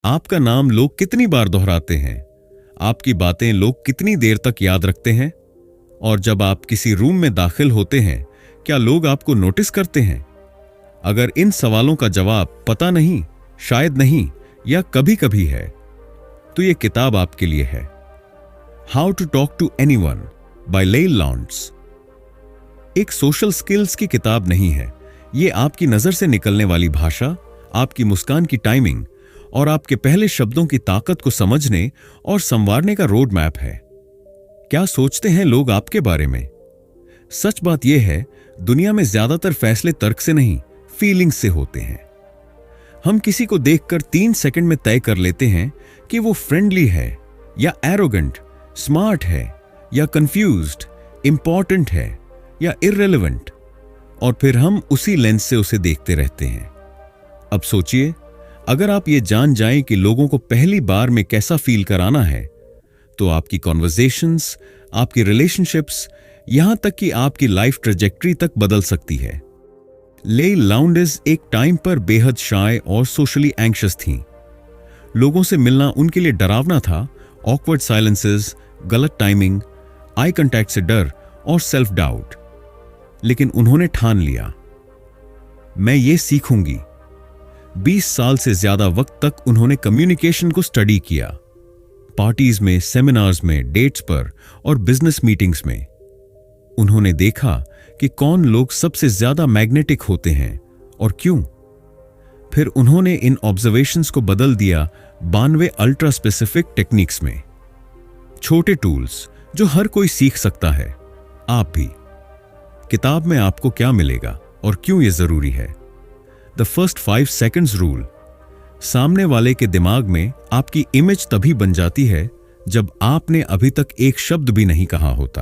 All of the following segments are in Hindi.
आपका नाम लोग कितनी बार दोहराते हैं? आपकी बातें लोग कितनी देर तक याद रखते हैं? और जब आप किसी रूम में दाखिल होते हैं, क्या लोग आपको नोटिस करते हैं? अगर इन सवालों का जवाब पता नहीं, शायद नहीं या कभी कभी है, तो यह किताब आपके लिए है। How to talk to anyone by Leil Lowndes. एक सोशल स्किल्स की किताब नहीं है। यह आपकी नजर से निकलने वाली भाषा, आपकी मुस्कान की टाइमिंग और आपके पहले शब्दों की ताकत को समझने और संवारने का रोड मैप है। क्या सोचते हैं लोग आपके बारे में? सच बात यह है, दुनिया में ज्यादातर फैसले तर्क से नहीं, फीलिंग्स से होते हैं। हम किसी को देखकर 3 सेकंड में तय कर लेते हैं कि वो फ्रेंडली है या एरोगेंट, स्मार्ट है या कंफ्यूज्ड, इंपॉर्टेंट है या इररिलेवेंट, और फिर हम उसी लेंस से उसे देखते रहते हैं। अब सोचिए, अगर आप ये जान जाएं कि लोगों को पहली बार में कैसा फील कराना है, तो आपकी कॉन्वर्सेशंस, आपकी रिलेशनशिप्स, यहां तक कि आपकी लाइफ ट्रेजेक्ट्री तक बदल सकती है। लेइल लॉन्ड्स एक टाइम पर बेहद शाय और सोशली एंग्शियस थीं। लोगों से मिलना उनके लिए डरावना था। ऑकवर्ड साइलेंसेस, गलत टाइमिंग, आई कांटेक्ट से डर और सेल्फ डाउट। लेकिन उन्होंने ठान लिया, मैं ये सीखूंगी। 20 साल से ज्यादा वक्त तक उन्होंने कम्युनिकेशन को स्टडी किया, पार्टीज में, सेमिनार्स में, डेट्स पर और बिजनेस मीटिंग्स में। उन्होंने देखा कि कौन लोग सबसे ज्यादा मैग्नेटिक होते हैं और क्यों। फिर उन्होंने इन ऑब्जर्वेशंस को बदल दिया 92 अल्ट्रा स्पेसिफिक टेक्निक्स में। छोटे टूल्स जो हर कोई सीख सकता है, आप भी। किताब में आपको क्या मिलेगा और क्यों यह जरूरी है? The first 5 seconds rule. सामने वाले के दिमाग में आपकी इमेज तभी बन जाती है जब आपने अभी तक एक शब्द भी नहीं कहा होता।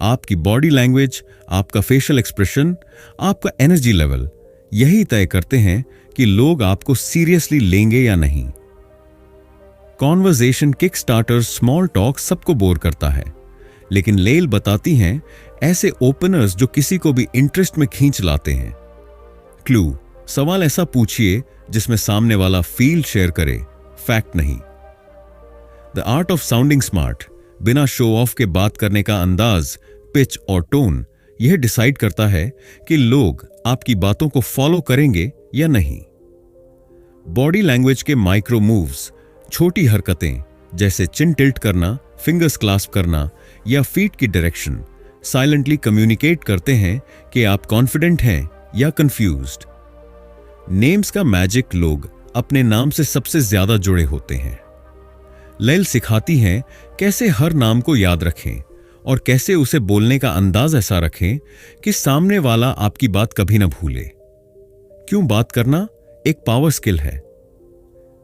आपकी बॉडी लैंग्वेज, आपका फेशियल एक्सप्रेशन, आपका एनर्जी लेवल यही तय करते हैं कि लोग आपको सीरियसली लेंगे या नहीं। Conversation kick starter small talk सबको बोर करता है, लेकिन लेइल बताती हैं ऐसे ओपनर्स जो किसी को भी इंटरेस्ट में खींच लाते हैं। क्लू, सवाल ऐसा पूछिए जिसमें सामने वाला फील शेयर करे, फैक्ट नहीं। The art of sounding smart. बिना शो ऑफ के बात करने का अंदाज, पिच और टोन यह डिसाइड करता है कि लोग आपकी बातों को फॉलो करेंगे या नहीं। बॉडी लैंग्वेज के माइक्रो मूव्स, छोटी हरकतें जैसे चिन टिल्ट करना, फिंगर्स क्लास्प करना या फीट की डायरेक्शन साइलेंटली कम्युनिकेट करते हैं कि आप कॉन्फिडेंट हैं या कंफ्यूज्ड। नेम्स का मैजिक। लोग अपने नाम से सबसे ज्यादा जुड़े होते हैं। लेइल सिखाती हैं कैसे हर नाम को याद रखें और कैसे उसे बोलने का अंदाज ऐसा रखें कि सामने वाला आपकी बात कभी ना भूले। क्यों बात करना एक पावर स्किल है।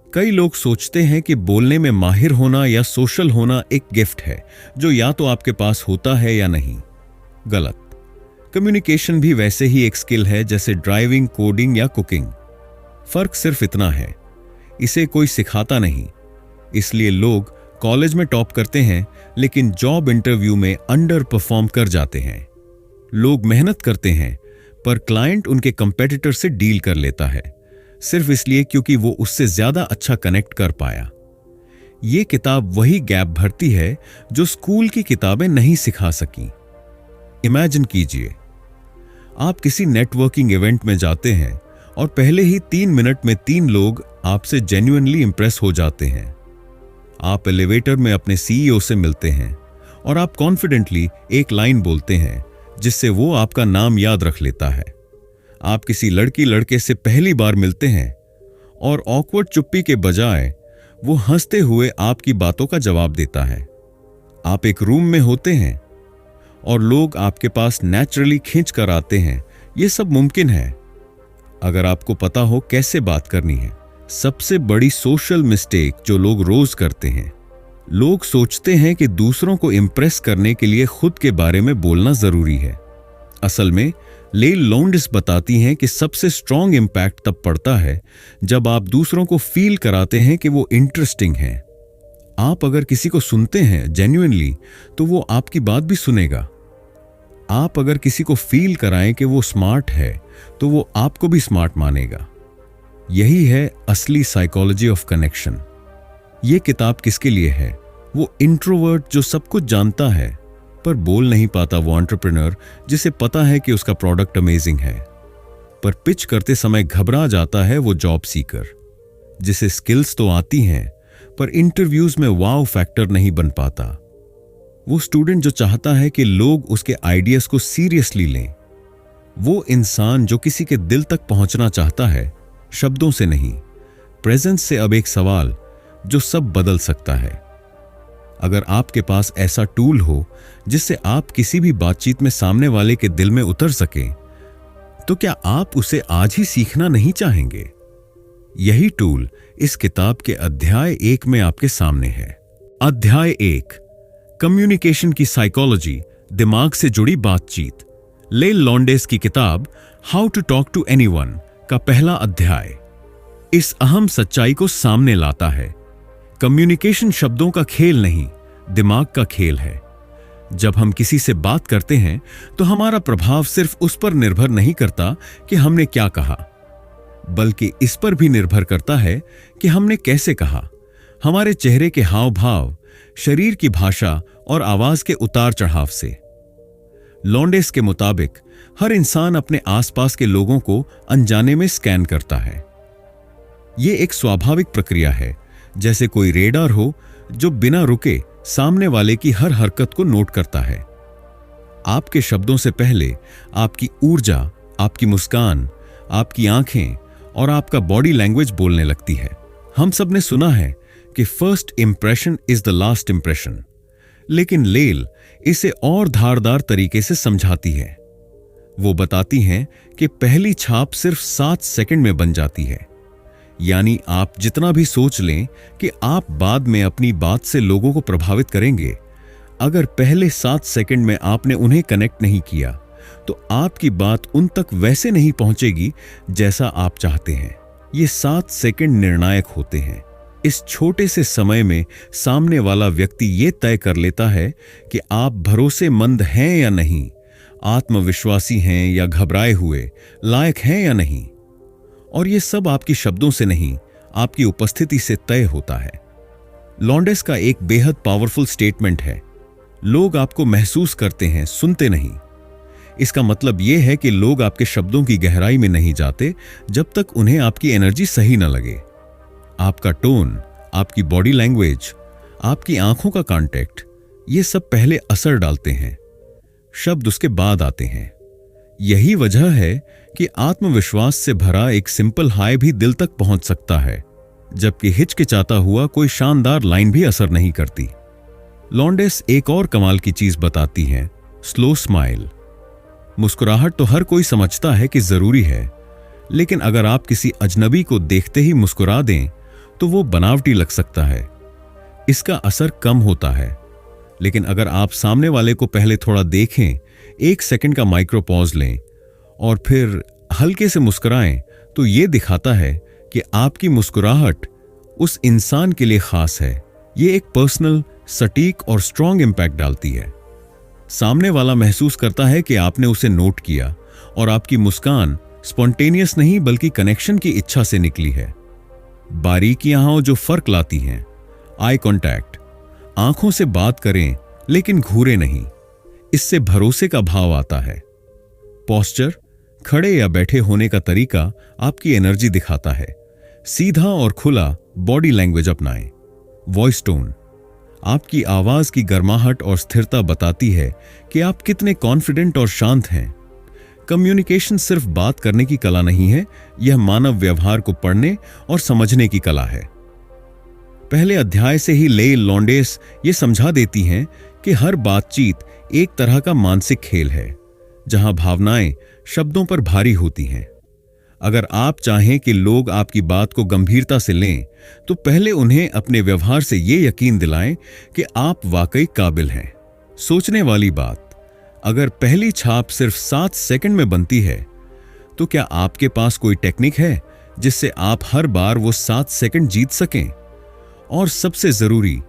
कई लोग सोचते हैं कि बोलने में माहिर होना या सोशल होना एक गिफ्ट है जो या तो आपके पास होता है या नहीं। गलत। कम्युनिकेशन भी वैसे ही एक स्किल है जैसे ड्राइविंग, कोडिंग या कुकिंग। फर्क सिर्फ इतना है, इसे कोई सिखाता नहीं। इसलिए लोग कॉलेज में टॉप करते हैं लेकिन जॉब इंटरव्यू में अंडर परफॉर्म कर जाते हैं। लोग मेहनत करते हैं पर क्लाइंट उनके कंपेटिटर से डील कर लेता है, सिर्फ इसलिए क्योंकि वो उससे ज्यादा अच्छा कनेक्ट कर पाया। ये किताब वही गैप भरती है जो स्कूल की किताबें नहीं सिखा सकी। इमेजिन कीजिए, आप किसी नेटवर्किंग इवेंट में जाते हैं और पहले ही 3 मिनट में 3 लोग आपसे जेन्युइनली इंप्रेस हो जाते हैं। आप एलिवेटर में अपने सीईओ से मिलते हैं और आप कॉन्फिडेंटली एक लाइन बोलते हैं जिससे वो आपका नाम याद रख लेता है। आप किसी लड़के से पहली बार मिलते हैं और ऑकवर्ड चुप्पी के बजाय वो हंसते हुए आपकी बातों का जवाब देता है। आप एक रूम में होते हैं और लोग आपके पास नेचुरली खींच कर आते हैं। ये सब मुमकिन है अगर आपको पता हो कैसे बात करनी है। सबसे बड़ी सोशल मिस्टेक जो लोग रोज करते हैं, लोग सोचते हैं कि दूसरों को इंप्रेस करने के लिए खुद के बारे में बोलना जरूरी है। असल में लेइल लॉन्ड्स बताती हैं कि सबसे स्ट्रॉन्ग इंपैक्ट तब पड़ता है जब आप दूसरों को फील कराते हैं कि वो इंटरेस्टिंग हैं। आप अगर किसी को सुनते हैं जेन्युइनली तो वो आपकी बात भी सुनेगा। आप अगर किसी को फील कराएं कि वो स्मार्ट है तो वो आपको भी स्मार्ट मानेगा। यही है असली साइकोलॉजी ऑफ कनेक्शन। ये किताब किसके लिए है? वो इंट्रोवर्ट जो सब कुछ जानता है पर बोल नहीं पाता, वो एंटरप्रेन्योर जिसे पता है कि उसका प्रोडक्ट अमेजिंग है पर पिच करते समय घबरा जाता है, वो जॉब सीकर जिसे स्किल्स तो आती हैं पर इंटरव्यूज में वाव फैक्टर नहीं बन पाता, वो स्टूडेंट जो चाहता है कि लोग उसके आइडियाज को सीरियसली लें, वो इंसान जो किसी के दिल तक पहुंचना चाहता है, शब्दों से नहीं, प्रेजेंस से। अब एक सवाल जो सब बदल सकता है। अगर आपके पास ऐसा टूल हो जिससे आप किसी भी बातचीत में सामने वाले के दिल में उतर सकें, तो क्या आप उसे आज ही सीखना नहीं चाहेंगे? यही टूल इस किताब के अध्याय 1 में आपके सामने है। अध्याय 1, कम्युनिकेशन की साइकोलॉजी, दिमाग से जुड़ी बातचीत। लेल लॉन्डेस की किताब how to talk to anyone का पहला अध्याय इस अहम सच्चाई को सामने लाता है। कम्युनिकेशन शब्दों का खेल नहीं, दिमाग का खेल है। जब हम किसी से बात करते हैं तो हमारा प्रभाव सिर्फ उस पर निर्भर नहीं करता कि हमने क्या कहा, बल्कि इस पर भी निर्भर करता है कि हमने कैसे कहा। हमारे चेहरे के हाव भाव, शरीर की भाषा और आवाज के उतार चढ़ाव से। लॉन्डेस के मुताबिक हर इंसान अपने आसपास के लोगों को अनजाने में स्कैन करता है। यह एक स्वाभाविक प्रक्रिया है, जैसे कोई रेडार हो जो बिना रुके सामने वाले की हर हरकत को नोट करता है। आपके शब्दों से पहले आपकी ऊर्जा, आपकी मुस्कान, आपकी आंखें और आपका बॉडी लैंग्वेज बोलने लगती है। हम सब ने सुना है कि first impression is the last impression, लेकिन लेल इसे और धारदार तरीके से समझाती है। वो बताती हैं कि पहली छाप सिर्फ 7 सेकंड में बन जाती है। यानी आप जितना भी सोच लें कि आप बाद में अपनी बात से लोगों को प्रभावित करेंगे, अगर पहले 7 सेकंड में आपने उन्हें कनेक्ट नहीं किया तो आपकी बात उन तक वैसे नहीं पहुंचेगी जैसा आप चाहते हैं। ये 7 सेकंड निर्णायक होते हैं। इस छोटे से समय में सामने वाला व्यक्ति ये तय कर लेता है कि आप भरोसेमंद हैं या नहीं, आत्मविश्वासी हैं या घबराए हुए, लायक हैं या नहीं। और ये सब आपकी शब्दों से नहीं, आपकी उपस्थिति से तय होता है। लॉन्डेस का एक बेहद पावरफुल स्टेटमेंट है, लोग आपको महसूस करते हैं, सुनते नहीं। इसका मतलब यह है कि लोग आपके शब्दों की गहराई में नहीं जाते जब तक उन्हें आपकी एनर्जी सही न लगे। आपका टोन, आपकी बॉडी लैंग्वेज, आपकी आंखों का कांटेक्ट, ये सब पहले असर डालते हैं, शब्द उसके बाद आते हैं। यही वजह है कि आत्मविश्वास से भरा एक सिंपल हाय भी दिल तक पहुंच सकता है, जबकि हिचकिचाता हुआ कोई शानदार लाइन भी असर नहीं करती। लॉन्डेस एक और कमाल की चीज बताती हैं, स्लो स्माइल। मुस्कुराहट तो हर कोई समझता है कि जरूरी है, लेकिन अगर आप किसी अजनबी को देखते ही मुस्कुरा दें तो वो बनावटी लग सकता है, इसका असर कम होता है। लेकिन अगर आप सामने वाले को पहले थोड़ा देखें, 1 सेकंड का माइक्रो पॉज लें और फिर हल्के से मुस्कुराएं, तो ये दिखाता है कि आपकी मुस्कुराहट उस इंसान के लिए खास है। ये एक पर्सनल, सटीक और स्ट्रॉन्ग इंपैक्ट डालती है। सामने वाला महसूस करता है कि आपने उसे नोट किया और आपकी मुस्कान स्पॉन्टेनियस नहीं बल्कि कनेक्शन की इच्छा से निकली है। बारीकियां जो फर्क लाती हैं, आई कांटेक्ट, आंखों से बात करें लेकिन घूरे नहीं, इससे भरोसे का भाव आता है। पोस्चर, खड़े या बैठे होने का तरीका आपकी एनर्जी दिखाता है। सीधा और खुला बॉडी लैंग्वेज अपनाएं। वॉइस टोन, आपकी आवाज की गर्माहट और स्थिरता बताती है कि आप कितने कॉन्फिडेंट और शांत हैं। कम्युनिकेशन सिर्फ बात करने की कला नहीं है, यह मानव व्यवहार को पढ़ने और समझने की कला है। पहले अध्याय से ही लेल लॉन्डेस ये समझा देती हैं कि हर बातचीत एक तरह का मानसिक खेल है, जहां भावनाएं शब्दों पर भारी होती हैं। अगर आप चाहें कि लोग आपकी बात को गंभीरता से लें, तो पहले उन्हें अपने व्यवहार से ये यकीन दिलाएं कि आप वाकई काबिल हैं। सोचने वाली बात, अगर पहली छाप सिर्फ 7 सेकंड में बनती है, तो क्या आपके पास कोई टेक्निक है जिससे आप हर बार वो 7 सेकंड जीत सकें? और सबसे जरूरी,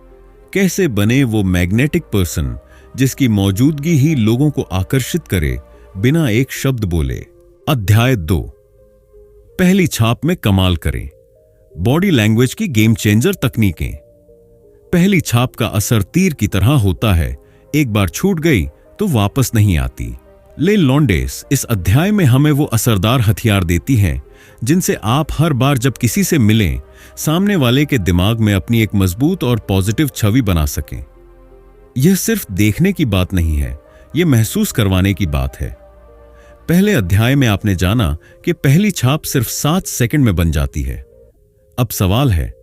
कैसे बने वो मैग्नेटिक पर्सन जिसकी मौजूदगी ही लोगों को आकर्षित करे बिना एक शब्द बोले। अध्याय 2, पहली छाप में कमाल करें। बॉडी लैंग्वेज की गेम चेंजर तकनीकें। पहली छाप का असर तीर की तरह होता है, एक बार छूट गई तो वापस नहीं आती। लेल लॉन्डेस इस अध्याय में हमें वो असरदार हथियार देती हैं जिनसे आप हर बार जब किसी से मिलें, सामने वाले के दिमाग में अपनी एक मजबूत और पॉजिटिव छवि बना सकें। यह सिर्फ देखने की बात नहीं है, यह महसूस करवाने की बात है। पहले अध्याय में आपने जाना कि पहली छाप सिर्फ 7 सेकंड में बन जाती है। अब सवाल है,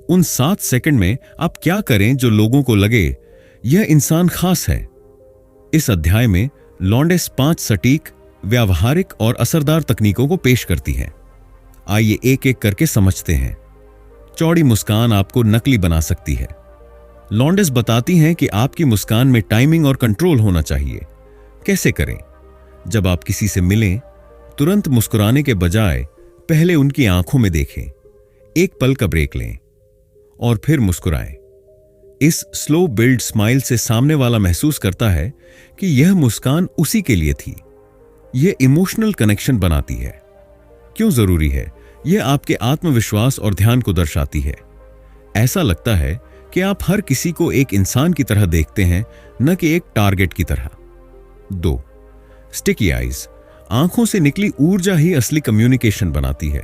उन 7 सेकंड में आप क्या करें जो लोगों को लगे यह इंसान खास है। इस अध्याय में लॉन्डेस 5 सटीक, व्यावहारिक और असरदार तकनीकों को पेश करती है। आइए एक एक करके समझते हैं। चौड़ी मुस्कान आपको नकली बना सकती है। लॉन्डेस बताती हैं कि आपकी मुस्कान में टाइमिंग और कंट्रोल होना चाहिए। कैसे करें? जब आप किसी से मिलें, तुरंत मुस्कुराने के बजाय पहले उनकी आंखों में देखें, एक पल का ब्रेक लें और फिर मुस्कुराएं। इस स्लो बिल्ड स्माइल से सामने वाला महसूस करता है कि यह मुस्कान उसी के लिए थी। यह इमोशनल कनेक्शन बनाती है। क्यों जरूरी है? यह आपके आत्मविश्वास और ध्यान को दर्शाती है। ऐसा लगता है कि आप हर किसी को एक इंसान की तरह देखते हैं, न कि एक टारगेट की तरह। 2. Sticky eyes. आंखों से निकली ऊर्जा ही असली कम्युनिकेशन बनाती है।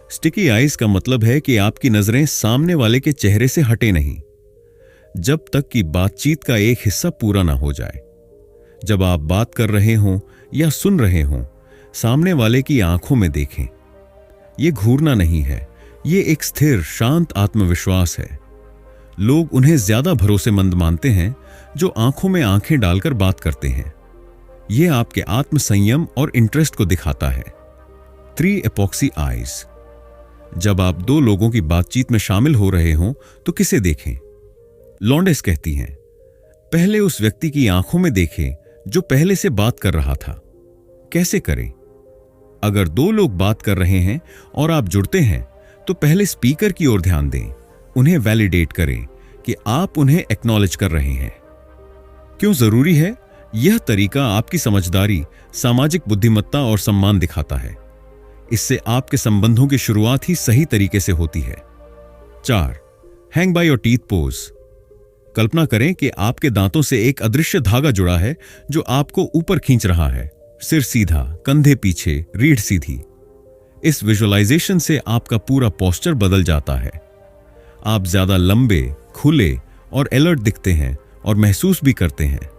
स्टिकी आइज का मतलब है कि आपकी नजरें सामने वाले के चेहरे से हटे नहीं, जब तक कि बातचीत का एक हिस्सा पूरा ना हो जाए। जब आप बात कर रहे हों या सुन रहे हों, सामने वाले की आंखों में देखें। यह घूरना नहीं है, यह एक स्थिर, शांत आत्मविश्वास है। लोग उन्हें ज्यादा भरोसेमंद मानते हैं जो आंखों में आंखें डालकर बात करते हैं। यह आपके आत्मसंयम और इंटरेस्ट को दिखाता है। 3 एपॉक्सी आइज। जब आप 2 लोगों की बातचीत में शामिल हो रहे हों तो किसे देखें? लॉन्डेस कहती हैं, पहले उस व्यक्ति की आंखों में देखें जो पहले से बात कर रहा था। कैसे करें? अगर 2 लोग बात कर रहे हैं और आप जुड़ते हैं तो पहले स्पीकर की ओर ध्यान दें, उन्हें वैलिडेट करें कि आप उन्हें एक्नॉलेज कर रहे हैं। क्यों जरूरी है? यह तरीका आपकी समझदारी, सामाजिक बुद्धिमत्ता और सम्मान दिखाता है। इससे आपके संबंधों की शुरुआत ही सही तरीके से होती है। 4. Hang by your teeth pose. कल्पना करें कि आपके दांतों से एक अदृश्य धागा जुड़ा है जो आपको ऊपर खींच रहा है। सिर सीधा, कंधे पीछे, रीढ़ सीधी। इस विजुअलाइजेशन से आपका पूरा पोस्चर बदल जाता है। आप ज्यादा लंबे, खुले और अलर्ट दिखते हैं और महसूस भी करते हैं।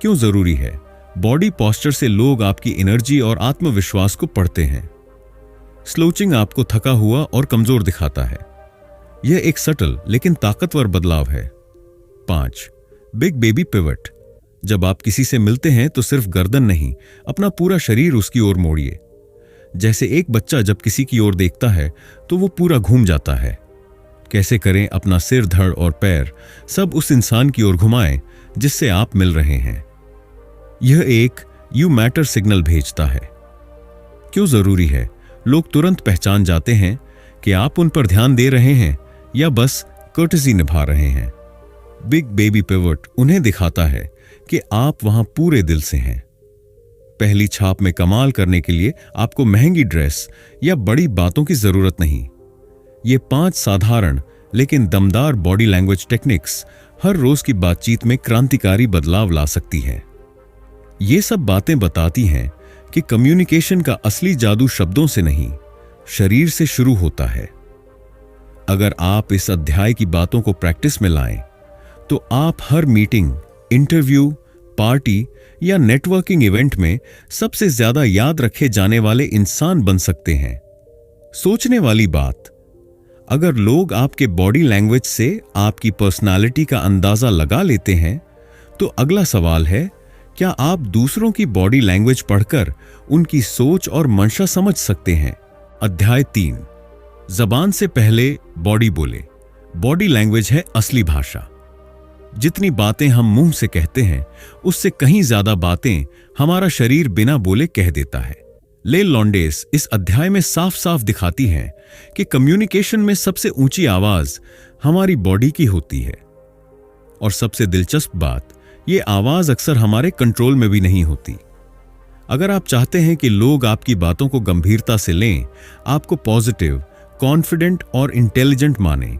क्यों जरूरी है? बॉडी पोस्चर से लोग आपकी एनर्जी और आत्मविश्वास को पढ़ते हैं। स्लोचिंग आपको थका हुआ और कमजोर दिखाता है। यह एक सटल लेकिन ताकतवर बदलाव है। 5. Big baby pivot. जब आप किसी से मिलते हैं तो सिर्फ गर्दन नहीं, अपना पूरा शरीर उसकी ओर मोड़िए। जैसे एक बच्चा जब किसी की ओर देखता है तो वो पूरा घूम जाता है। कैसे करें? अपना सिर, धड़ और पैर सब उस इंसान की ओर घुमाएं जिससे आप मिल रहे हैं। यह एक यू मैटर सिग्नल भेजता है। क्यों जरूरी है? लोग तुरंत पहचान जाते हैं कि आप उन पर ध्यान दे रहे हैं या बस कर्टसी निभा रहे हैं। बिग बेबी पिवट उन्हें दिखाता है कि आप वहां पूरे दिल से हैं। पहली छाप में कमाल करने के लिए आपको महंगी ड्रेस या बड़ी बातों की जरूरत नहीं। ये 5 साधारण लेकिन दमदार बॉडी लैंग्वेज टेक्निक्स हर रोज की बातचीत में क्रांतिकारी बदलाव ला सकती हैं। ये सब बातें बताती हैं कि कम्युनिकेशन का असली जादू शब्दों से नहीं, शरीर से शुरू होता है। अगर आप इस अध्याय की बातों को प्रैक्टिस में लाएं, तो आप हर मीटिंग, इंटरव्यू, पार्टी या नेटवर्किंग इवेंट में सबसे ज्यादा याद रखे जाने वाले इंसान बन सकते हैं। सोचने वाली बात, अगर लोग आपके बॉडी लैंग्वेज से आपकी पर्सनालिटी का अंदाजा लगा लेते हैं, तो अगला सवाल है, क्या आप दूसरों की बॉडी लैंग्वेज पढ़कर उनकी सोच और मंशा समझ सकते हैं? अध्याय 3, जबान से पहले बॉडी बोले। बॉडी लैंग्वेज है असली भाषा। जितनी बातें हम मुंह से कहते हैं, उससे कहीं ज्यादा बातें हमारा शरीर बिना बोले कह देता है। लेल लॉन्डेस इस अध्याय में साफ साफ दिखाती हैं कि कम्युनिकेशन में सबसे ऊंची आवाज हमारी बॉडी की होती है। और सबसे दिलचस्प बात, ये आवाज अक्सर हमारे कंट्रोल में भी नहीं होती। अगर आप चाहते हैं कि लोग आपकी बातों को गंभीरता से लें, आपको पॉजिटिव, कॉन्फिडेंट और इंटेलिजेंट माने,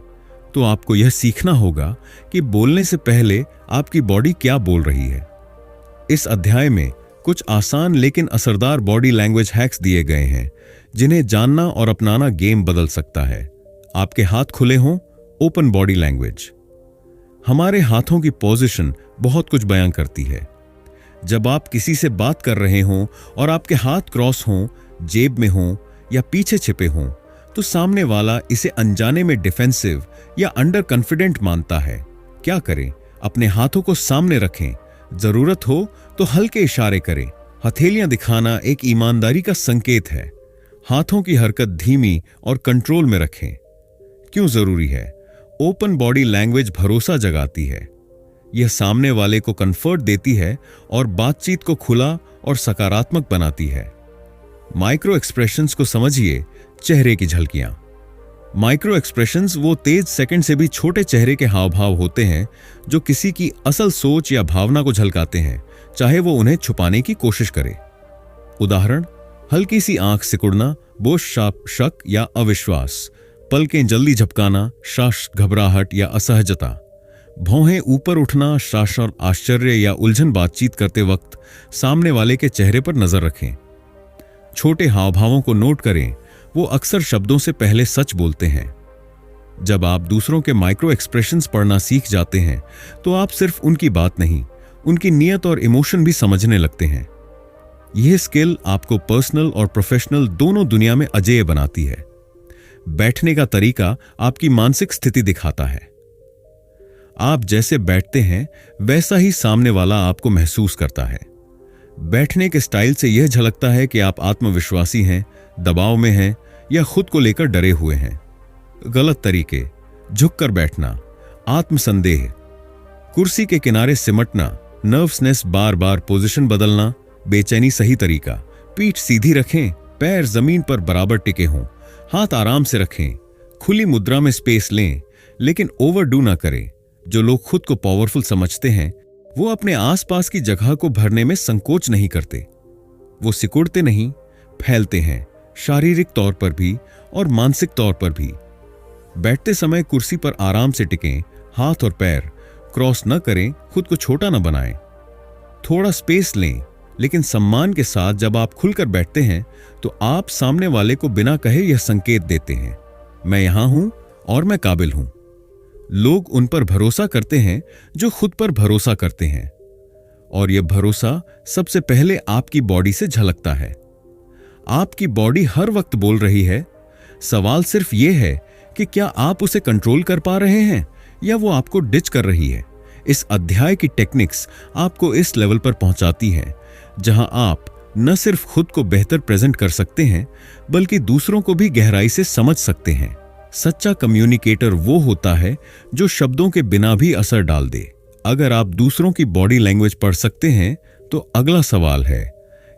तो आपको यह सीखना होगा कि बोलने से पहले आपकी बॉडी क्या बोल रही है। इस अध्याय में कुछ आसान लेकिन असरदार बॉडी लैंग्वेज हैक्स दिए गए हैं जिन्हें जानना और अपनाना गेम बदल सकता है। आपके हाथ खुले हों, ओपन बॉडी लैंग्वेज। हमारे हाथों की पोजीशन बहुत कुछ बयां करती है। जब आप किसी से बात कर रहे हों और आपके हाथ क्रॉस हों, जेब में हों या पीछे छिपे हों, तो सामने वाला इसे अनजाने में डिफेंसिव या अंडर कॉन्फिडेंट मानता है। क्या करें? अपने हाथों को सामने रखें, जरूरत हो तो हल्के इशारे करें। हथेलियां दिखाना एक ईमानदारी का संकेत है। हाथों की हरकत धीमी और कंट्रोल में रखें। क्यों जरूरी है? ओपन बॉडी लैंग्वेज भरोसा जगाती है। यह सामने वाले को कंफर्ट देती है और बातचीत को खुला और सकारात्मक बनाती है। माइक्रो एक्सप्रेशंस को समझिए। चेहरे की झलकियां। माइक्रो एक्सप्रेशंस वो तेज सेकंड से भी छोटे चेहरे के हाव भाव होते हैं जो किसी की असल सोच या भावना को झलकाते हैं, चाहे वो उन्हें छुपाने की कोशिश करे। उदाहरण, हल्की सी आंख सिकुड़ना, बोझ शक या अविश्वास, पलकें जल्दी झपकाना, श्वास घबराहट या असहजता, भौहें ऊपर उठना, श्वास और आश्चर्य या उलझन। बातचीत करते वक्त सामने वाले के चेहरे पर नजर रखें। छोटे हाव भावों को नोट करें, वो अक्सर शब्दों से पहले सच बोलते हैं। जब आप दूसरों के माइक्रो एक्सप्रेशंस पढ़ना सीख जाते हैं तो आप सिर्फ उनकी बात नहीं, उनकी नीयत और इमोशन भी समझने लगते हैं। यह स्किल आपको पर्सनल और प्रोफेशनल दोनों दुनिया में अजेय बनाती है। बैठने का तरीका आपकी मानसिक स्थिति दिखाता है। आप जैसे बैठते हैं वैसा ही सामने वाला आपको महसूस करता है। बैठने के स्टाइल से यह झलकता है कि आप आत्मविश्वासी हैं, दबाव में हैं या खुद को लेकर डरे हुए हैं। गलत तरीके: झुककर बैठना, आत्मसंदेह, कुर्सी के किनारे सिमटना, नर्वसनेस, बार बार पोजीशन बदलना, बेचैनी। सही तरीका: पीठ सीधी रखें, पैर जमीन पर बराबर टिके हों, हाथ आराम से रखें, खुली मुद्रा में स्पेस लें, लेकिन ओवरडू ना करें। जो लोग खुद को पावरफुल समझते हैं वो अपने आसपास की जगह को भरने में संकोच नहीं करते। वो सिकुड़ते नहीं, फैलते हैं, शारीरिक तौर पर भी और मानसिक तौर पर भी। बैठते समय कुर्सी पर आराम से टिकें, हाथ और पैर क्रॉस न करें, खुद को छोटा न बनाएं। थोड़ा स्पेस लें, लेकिन सम्मान के साथ। जब आप खुलकर बैठते हैं तो आप सामने वाले को बिना कहे यह संकेत देते हैं, मैं यहां हूं और मैं काबिल हूं। लोग उन पर भरोसा करते हैं जो खुद पर भरोसा करते हैं, और यह भरोसा सबसे पहले आपकी बॉडी से झलकता है। आपकी बॉडी हर वक्त बोल रही है। सवाल सिर्फ यह है कि क्या आप उसे कंट्रोल कर पा रहे हैं या वो आपको डिच कर रही है। इस अध्याय की टेक्निक्स आपको इस लेवल पर पहुंचाती हैं जहां आप न सिर्फ खुद को बेहतर प्रेजेंट कर सकते हैं बल्कि दूसरों को भी गहराई से समझ सकते हैं। सच्चा कम्युनिकेटर वो होता है जो शब्दों के बिना भी असर डाल दे। अगर आप दूसरों की बॉडी लैंग्वेज पढ़ सकते हैं तो अगला सवाल है,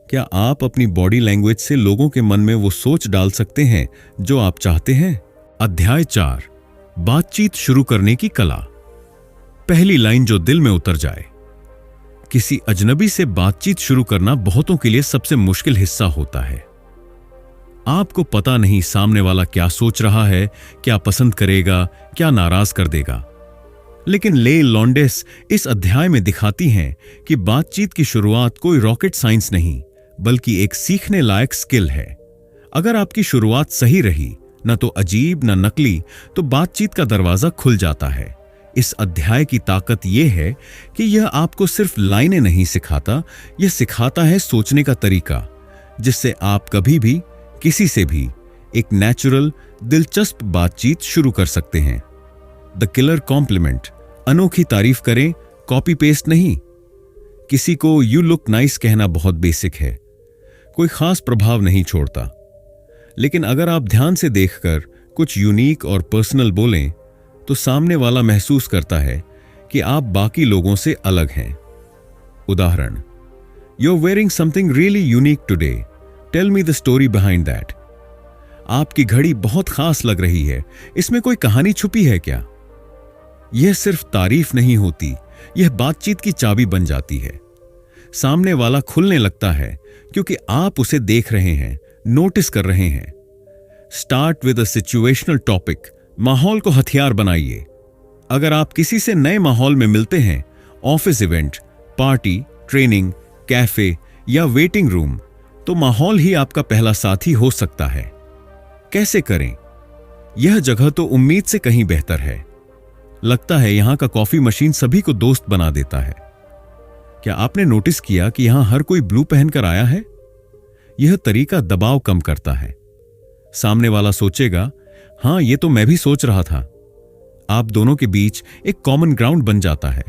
क्या आप अपनी बॉडी लैंग्वेज से लोगों के मन में वो सोच डाल सकते हैं जो आप चाहते हैं? अध्याय 4, बातचीत शुरू करने की कला। पहली लाइन जो दिल में उतर जाए। किसी अजनबी से बातचीत शुरू करना बहुतों के लिए सबसे मुश्किल हिस्सा होता है। आपको पता नहीं सामने वाला क्या सोच रहा है, क्या पसंद करेगा, क्या नाराज कर देगा। लेकिन ले लॉन्डेस इस अध्याय में दिखाती हैं कि बातचीत की शुरुआत कोई रॉकेट साइंस नहीं बल्कि एक सीखने लायक स्किल है। अगर आपकी शुरुआत सही रही, न तो अजीब न नकली, तो बातचीत का दरवाजा खुल जाता है। इस अध्याय की ताकत यह है कि यह आपको सिर्फ लाइनें नहीं सिखाता, यह सिखाता है सोचने का तरीका, जिससे आप कभी भी किसी से भी एक नेचुरल, दिलचस्प बातचीत शुरू कर सकते हैं। The killer compliment. अनोखी तारीफ करें, कॉपी पेस्ट नहीं। किसी को यू लुक नाइस कहना बहुत बेसिक है, कोई खास प्रभाव नहीं छोड़ता। लेकिन अगर आप ध्यान से देखकर कुछ यूनिक और पर्सनल बोलें तो सामने वाला महसूस करता है कि आप बाकी लोगों से अलग हैं। उदाहरण, you are wearing something really unique today, tell me the story behind that. आपकी घड़ी बहुत खास लग रही है, इसमें कोई कहानी छुपी है क्या? यह सिर्फ तारीफ नहीं होती, यह बातचीत की चाबी बन जाती है। सामने वाला खुलने लगता है क्योंकि आप उसे देख रहे हैं, नोटिस कर रहे हैं। Start with a situational topic. माहौल को हथियार बनाइए। अगर आप किसी से नए माहौल में मिलते हैं, office event, party, training, cafe या वेटिंग रूम, तो माहौल ही आपका पहला साथी हो सकता है। कैसे करें? यह जगह तो उम्मीद से कहीं बेहतर है। लगता है यहां का कॉफी मशीन सभी को दोस्त बना देता है। क्या आपने नोटिस किया कि यहां हर कोई ब्लू पहनकर आया है? यह तरीका दबाव कम करता है। सामने वाला सोचेगा, हां यह तो मैं भी सोच रहा था। आप दोनों के बीच एक कॉमन ग्राउंड बन जाता है।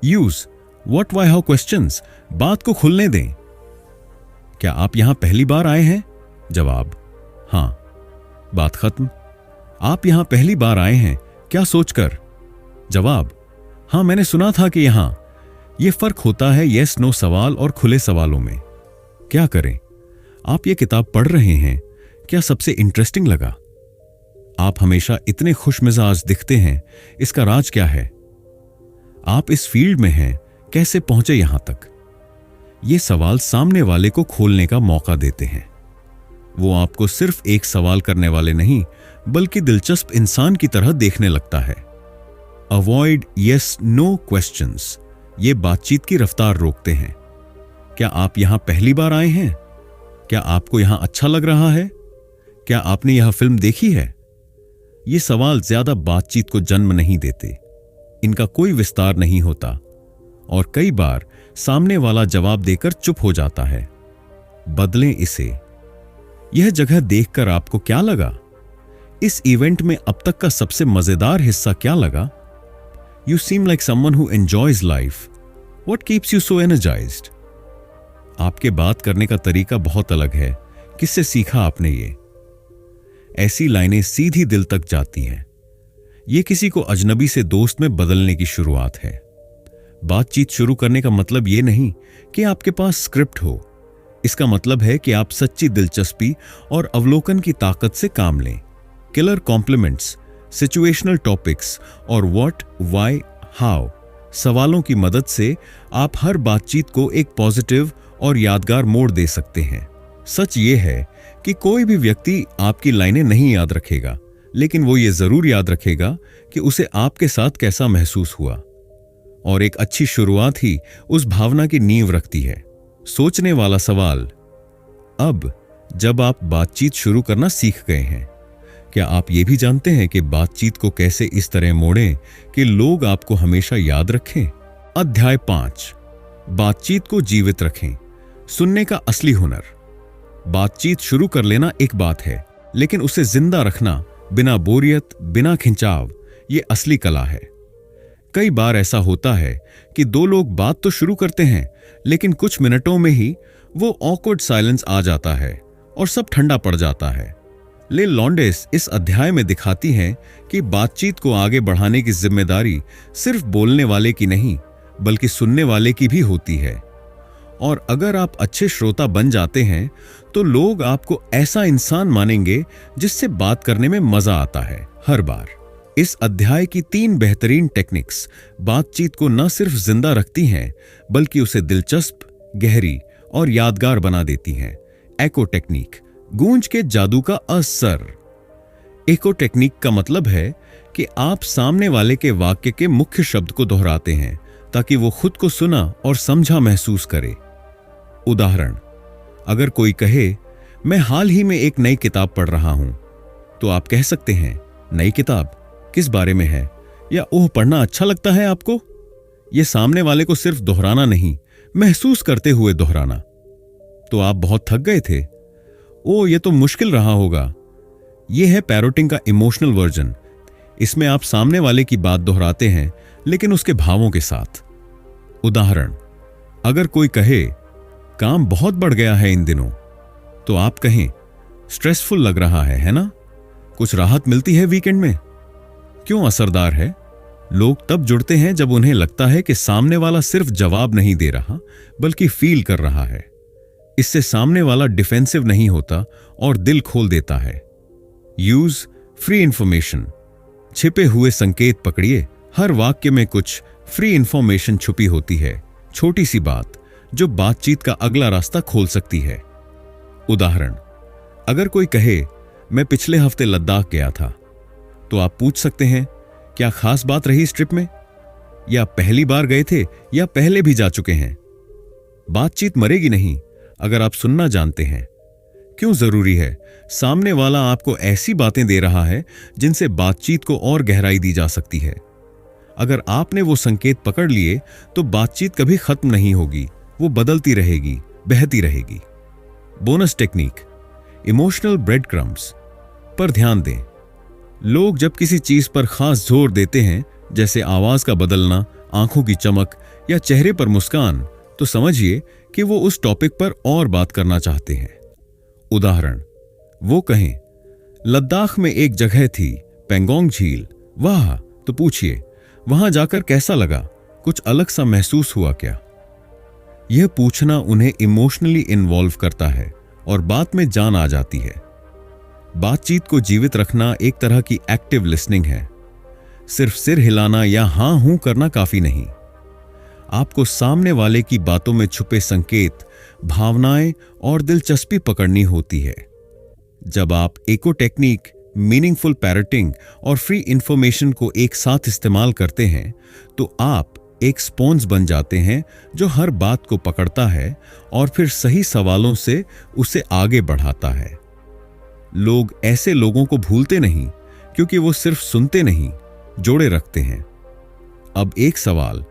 Use what why how questions. बात को खुलने दें। क्या आप यहां पहली बार आए हैं? जवाब, हां। बात खत्म। आप यहां पहली बार आए हैं, क्या सोचकर? जवाब, हां मैंने सुना था कि यहां। यह फर्क होता है यस नो सवाल और खुले सवालों में। क्या करें? आप यह किताब पढ़ रहे हैं, क्या सबसे इंटरेस्टिंग लगा? आप हमेशा इतने खुशमिजाज दिखते हैं, इसका राज क्या है? आप इस फील्ड में हैं, कैसे पहुंचे यहां तक? ये सवाल सामने वाले को खोलने का मौका देते हैं। वो आपको सिर्फ एक सवाल करने वाले नहीं, बल्कि दिलचस्प इंसान की तरह देखने लगता है। Avoid yes no questions. ये बातचीत की रफ्तार रोकते हैं। क्या आप यहां पहली बार आए हैं? क्या आपको यहां अच्छा लग रहा है? क्या आपने यह फिल्म देखी है? ये सवाल ज्यादा बातचीत को जन्म नहीं देते। इनका कोई विस्तार नहीं होता और कई बार सामने वाला जवाब देकर चुप हो जाता है। बदलें इसे। यह जगह देखकर आपको क्या लगा? इस इवेंट में अब तक का सबसे मजेदार हिस्सा क्या लगा? You seem like someone who enjoys life. What keeps you so energised? आपके बात करने का तरीका बहुत अलग है। किससे सीखा आपने ये? ऐसी लाइनें सीधी दिल तक जाती हैं। ये किसी को अजनबी से दोस्त में बदलने की शुरुआत है। बातचीत शुरू करने का मतलब ये नहीं कि आपके पास स्क्रिप्ट हो। इसका मतलब है कि आप सच्ची दिलचस्पी और अवलोकन की ताकत से काम लें। किलर कॉम्प्लीमेंट्स, सिचुएशनल टॉपिक्स और व्हाट, व्हाई, हाउ सवालों की मदद से आप हर बातचीत को एक पॉजिटिव और यादगार मोड़ दे सकते हैं। सच ये है कि कोई भी व्यक्ति आपकी लाइनें नहीं याद रखेगा, लेकिन वो ये जरूर याद रखेगा कि उसे आपके साथ कैसा महसूस हुआ। और एक अच्छी शुरुआत ही उस भावना की नींव रखती है। सोचने वाला सवाल। अब जब आप बातचीत शुरू करना सीख गए हैं, क्या आप ये भी जानते हैं कि बातचीत को कैसे इस तरह मोड़ें कि लोग आपको हमेशा याद रखें? अध्याय 5, बातचीत को जीवित रखें। सुनने का असली हुनर। बातचीत शुरू कर लेना एक बात है, लेकिन उसे जिंदा रखना बिना बोरियत, बिना खिंचाव, ये असली कला है। कई बार ऐसा होता है कि दो लोग बात तो शुरू करते हैं, लेकिन कुछ मिनटों में ही वो ऑकवर्ड साइलेंस आ जाता है और सब ठंडा पड़ जाता है। ले लॉन्डेस इस अध्याय में दिखाती हैं कि बातचीत को आगे बढ़ाने की जिम्मेदारी सिर्फ बोलने वाले की नहीं, बल्कि सुनने वाले की भी होती है। और अगर आप अच्छे श्रोता बन जाते हैं, तो लोग आपको ऐसा इंसान मानेंगे जिससे बात करने में मजा आता है हर बार। इस अध्याय की 3 बेहतरीन टेक्निक्स बातचीत को न सिर्फ जिंदा रखती हैं, बल्कि उसे दिलचस्प, गहरी और यादगार बना देती हैं। एको टेक्निक, गूंज के जादू का असर। एको टेक्निक का मतलब है कि आप सामने वाले के वाक्य के मुख्य शब्द को दोहराते हैं ताकि वो खुद को सुना और समझा महसूस करे। उदाहरण, अगर कोई कहे, मैं हाल ही में एक नई किताब पढ़ रहा हूं, तो आप कह सकते हैं, नई किताब किस बारे में है? या ओह, पढ़ना अच्छा लगता है आपको? यह सामने वाले को सिर्फ दोहराना नहीं, महसूस करते हुए दोहराना। तो आप बहुत थक गए थे? ओह, यह तो मुश्किल रहा होगा। यह है पैरोटिंग का इमोशनल वर्जन। इसमें आप सामने वाले की बात दोहराते हैं, लेकिन उसके भावों के साथ। उदाहरण, अगर कोई कहे, काम बहुत बढ़ गया है इन दिनों, तो आप कहें, स्ट्रेसफुल लग रहा है ना? कुछ राहत मिलती है वीकेंड में? क्यों असरदार है? लोग तब जुड़ते हैं जब उन्हें लगता है कि सामने वाला सिर्फ जवाब नहीं दे रहा, बल्कि फील कर रहा है। इससे सामने वाला डिफेंसिव नहीं होता और दिल खोल देता है। Use free information. छिपे हुए संकेत पकड़िए। हर वाक्य में कुछ फ्री इंफॉर्मेशन छुपी होती है। छोटी सी बात, जो बातचीत का अगला रास्ता खोल सकती है। उदाहरण, अगर कोई कहे मैं पिछले हफ्ते लद्दाख गया था, तो आप पूछ सकते हैं क्या खास बात रही इस ट्रिप में, या पहली बार गए थे या पहले भी जा चुके हैं। बातचीत मरेगी नहीं अगर आप सुनना जानते हैं। क्यों जरूरी है? सामने वाला आपको ऐसी बातें दे रहा है जिनसे बातचीत को और गहराई दी जा सकती है। अगर आपने वो संकेत पकड़ लिए तो बातचीत कभी खत्म नहीं होगी, वो बदलती रहेगी, बहती रहेगी। Bonus technique, emotional bread crumbs पर ध्यान दें। लोग जब किसी चीज पर खास जोर देते हैं, जैसे आवाज का बदलना, आंखों की चमक या चेहरे पर मुस्कान, तो समझिए कि वो उस टॉपिक पर और बात करना चाहते हैं। उदाहरण, वो कहें लद्दाख में एक जगह थी पेंगोंग झील, वाह, तो पूछिए वहां जाकर कैसा लगा, कुछ अलग सा महसूस हुआ क्या। यह पूछना उन्हें इमोशनली इन्वॉल्व करता है और बात में जान आ जाती है। बातचीत को जीवित रखना एक तरह की एक्टिव लिसनिंग है। सिर्फ सिर हिलाना या हां हूं करना काफी नहीं। आपको सामने वाले की बातों में छुपे संकेत, भावनाएं और दिलचस्पी पकड़नी होती है। जब आप इको टेक्निक, मीनिंगफुल पैरेटिंग और फ्री इंफॉर्मेशन को एक साथ इस्तेमाल करते हैं, तो आप एक स्पॉन्ज बन जाते हैं जो हर बात को पकड़ता है और फिर सही सवालों से उसे आगे बढ़ाता है। लोग ऐसे लोगों को भूलते नहीं, क्योंकि वो सिर्फ सुनते नहीं, जोड़े रखते हैं। अब एक सवाल,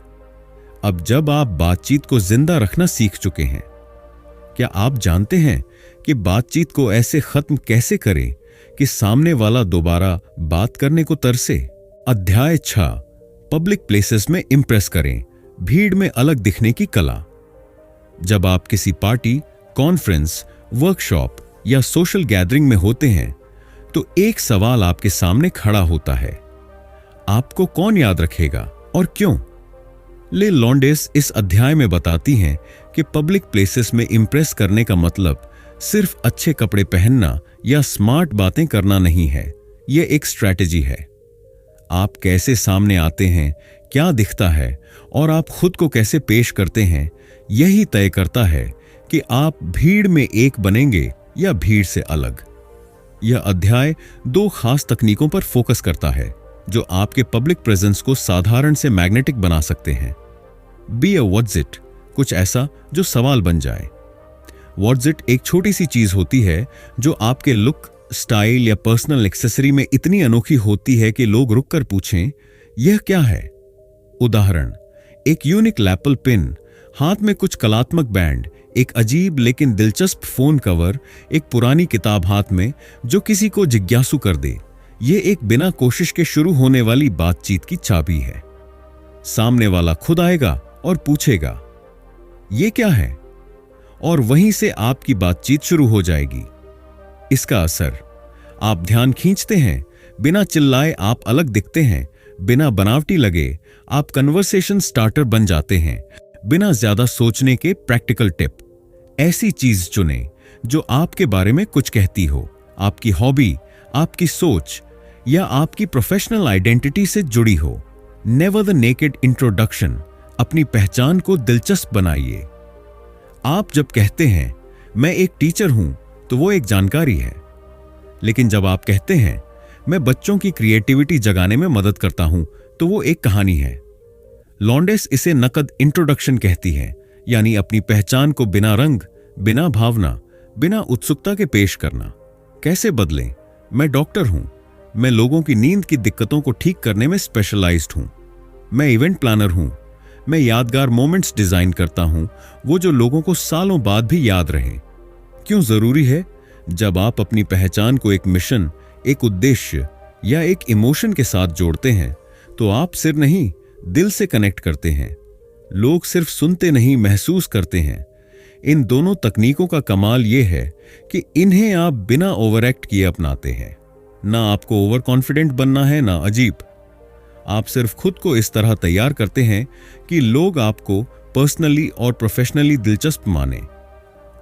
अब जब आप बातचीत को जिंदा रखना सीख चुके हैं, क्या आप जानते हैं कि बातचीत को ऐसे खत्म कैसे करें कि सामने वाला दोबारा बात करने को तरसे? अध्याय 6, पब्लिक प्लेसेस में इंप्रेस करें, भीड़ में अलग दिखने की कला। जब आप किसी पार्टी, कॉन्फ्रेंस, वर्कशॉप या सोशल गैदरिंग में होते हैं, तो एक सवाल आपके सामने खड़ा होता है, आपको कौन याद रखेगा और क्यों? ले लॉन्डेस इस अध्याय में बताती हैं कि पब्लिक प्लेसेस में इंप्रेस करने का मतलब सिर्फ अच्छे कपड़े पहनना या स्मार्ट बातें करना नहीं है। यह एक स्ट्रैटेजी है। आप कैसे सामने आते हैं, क्या दिखता है और आप खुद को कैसे पेश करते हैं, यही तय करता है कि आप भीड़ में एक बनेंगे या भीड़ से अलग। यह अध्याय 2 खास तकनीकों पर फोकस करता है जो आपके पब्लिक प्रेजेंस को साधारण से मैग्नेटिक बना सकते हैं। बी अ व्हाट्स इट, कुछ ऐसा जो सवाल बन जाए। व्हाट्स इट एक छोटी सी चीज होती है जो आपके लुक, स्टाइल या पर्सनल एक्सेसरी में इतनी अनोखी होती है कि लोग रुककर पूछें, यह क्या है? उदाहरण, एक यूनिक लैपल पिन, हाथ में कुछ कलात्मक बैंड, एक अजीब लेकिन दिलचस्प फोन कवर, एक पुरानी किताब हाथ में जो किसी को जिज्ञासु कर दे। यह एक बिना कोशिश के शुरू होने वाली बातचीत की चाबी है। सामने वाला खुद आएगा और पूछेगा, यह क्या है? और वहीं से आपकी बातचीत शुरू हो जाएगी। इसका असर, आप ध्यान खींचते हैं, बिना चिल्लाए आप अलग दिखते हैं, बिना बनावटी लगे आप कन्वर्सेशन स्टार्टर बन जाते हैं। बिना ज्यादा सोचने के प्रैक्टिकल टिप, ऐसी चीज चुनें जो आपके बारे में कुछ कहती हो, आपकी हॉबी, आपकी सोच या आपकी प्रोफेशनल आइडेंटिटी से जुड़ी हो। नेवर द नेकेड इंट्रोडक्शन, अपनी पहचान को दिलचस्प बनाइए। आप जब कहते हैं मैं एक टीचर हूं, तो वो एक जानकारी है। लेकिन जब आप कहते हैं मैं बच्चों की क्रिएटिविटी जगाने में मदद करता हूं, तो वो एक कहानी है। लॉन्डेस इसे नकद इंट्रोडक्शन कहती है, यानी अपनी पहचान को बिना रंग, बिना भावना, बिना उत्सुकता के पेश करना। कैसे बदलें? मैं डॉक्टर हूं, मैं लोगों की नींद की दिक्कतों को ठीक करने में स्पेशलाइज्ड हूं। मैं इवेंट प्लानर हूं, मैं यादगार मोमेंट्स डिजाइन करता हूं, वो जो लोगों को सालों बाद भी याद रहें। क्यों जरूरी है? जब आप अपनी पहचान को एक मिशन, एक उद्देश्य या एक इमोशन के साथ जोड़ते हैं, तो आप सिर नहीं, दिल से कनेक्ट करते हैं। लोग सिर्फ सुनते नहीं, महसूस करते हैं। इन दोनों तकनीकों का कमाल यह है कि इन्हें आप बिना ओवर एक्ट किए अपनाते हैं। ना आपको ओवर कॉन्फिडेंट बनना है, ना अजीब। आप सिर्फ खुद को इस तरह तैयार करते हैं कि लोग आपको पर्सनली और प्रोफेशनली दिलचस्प माने।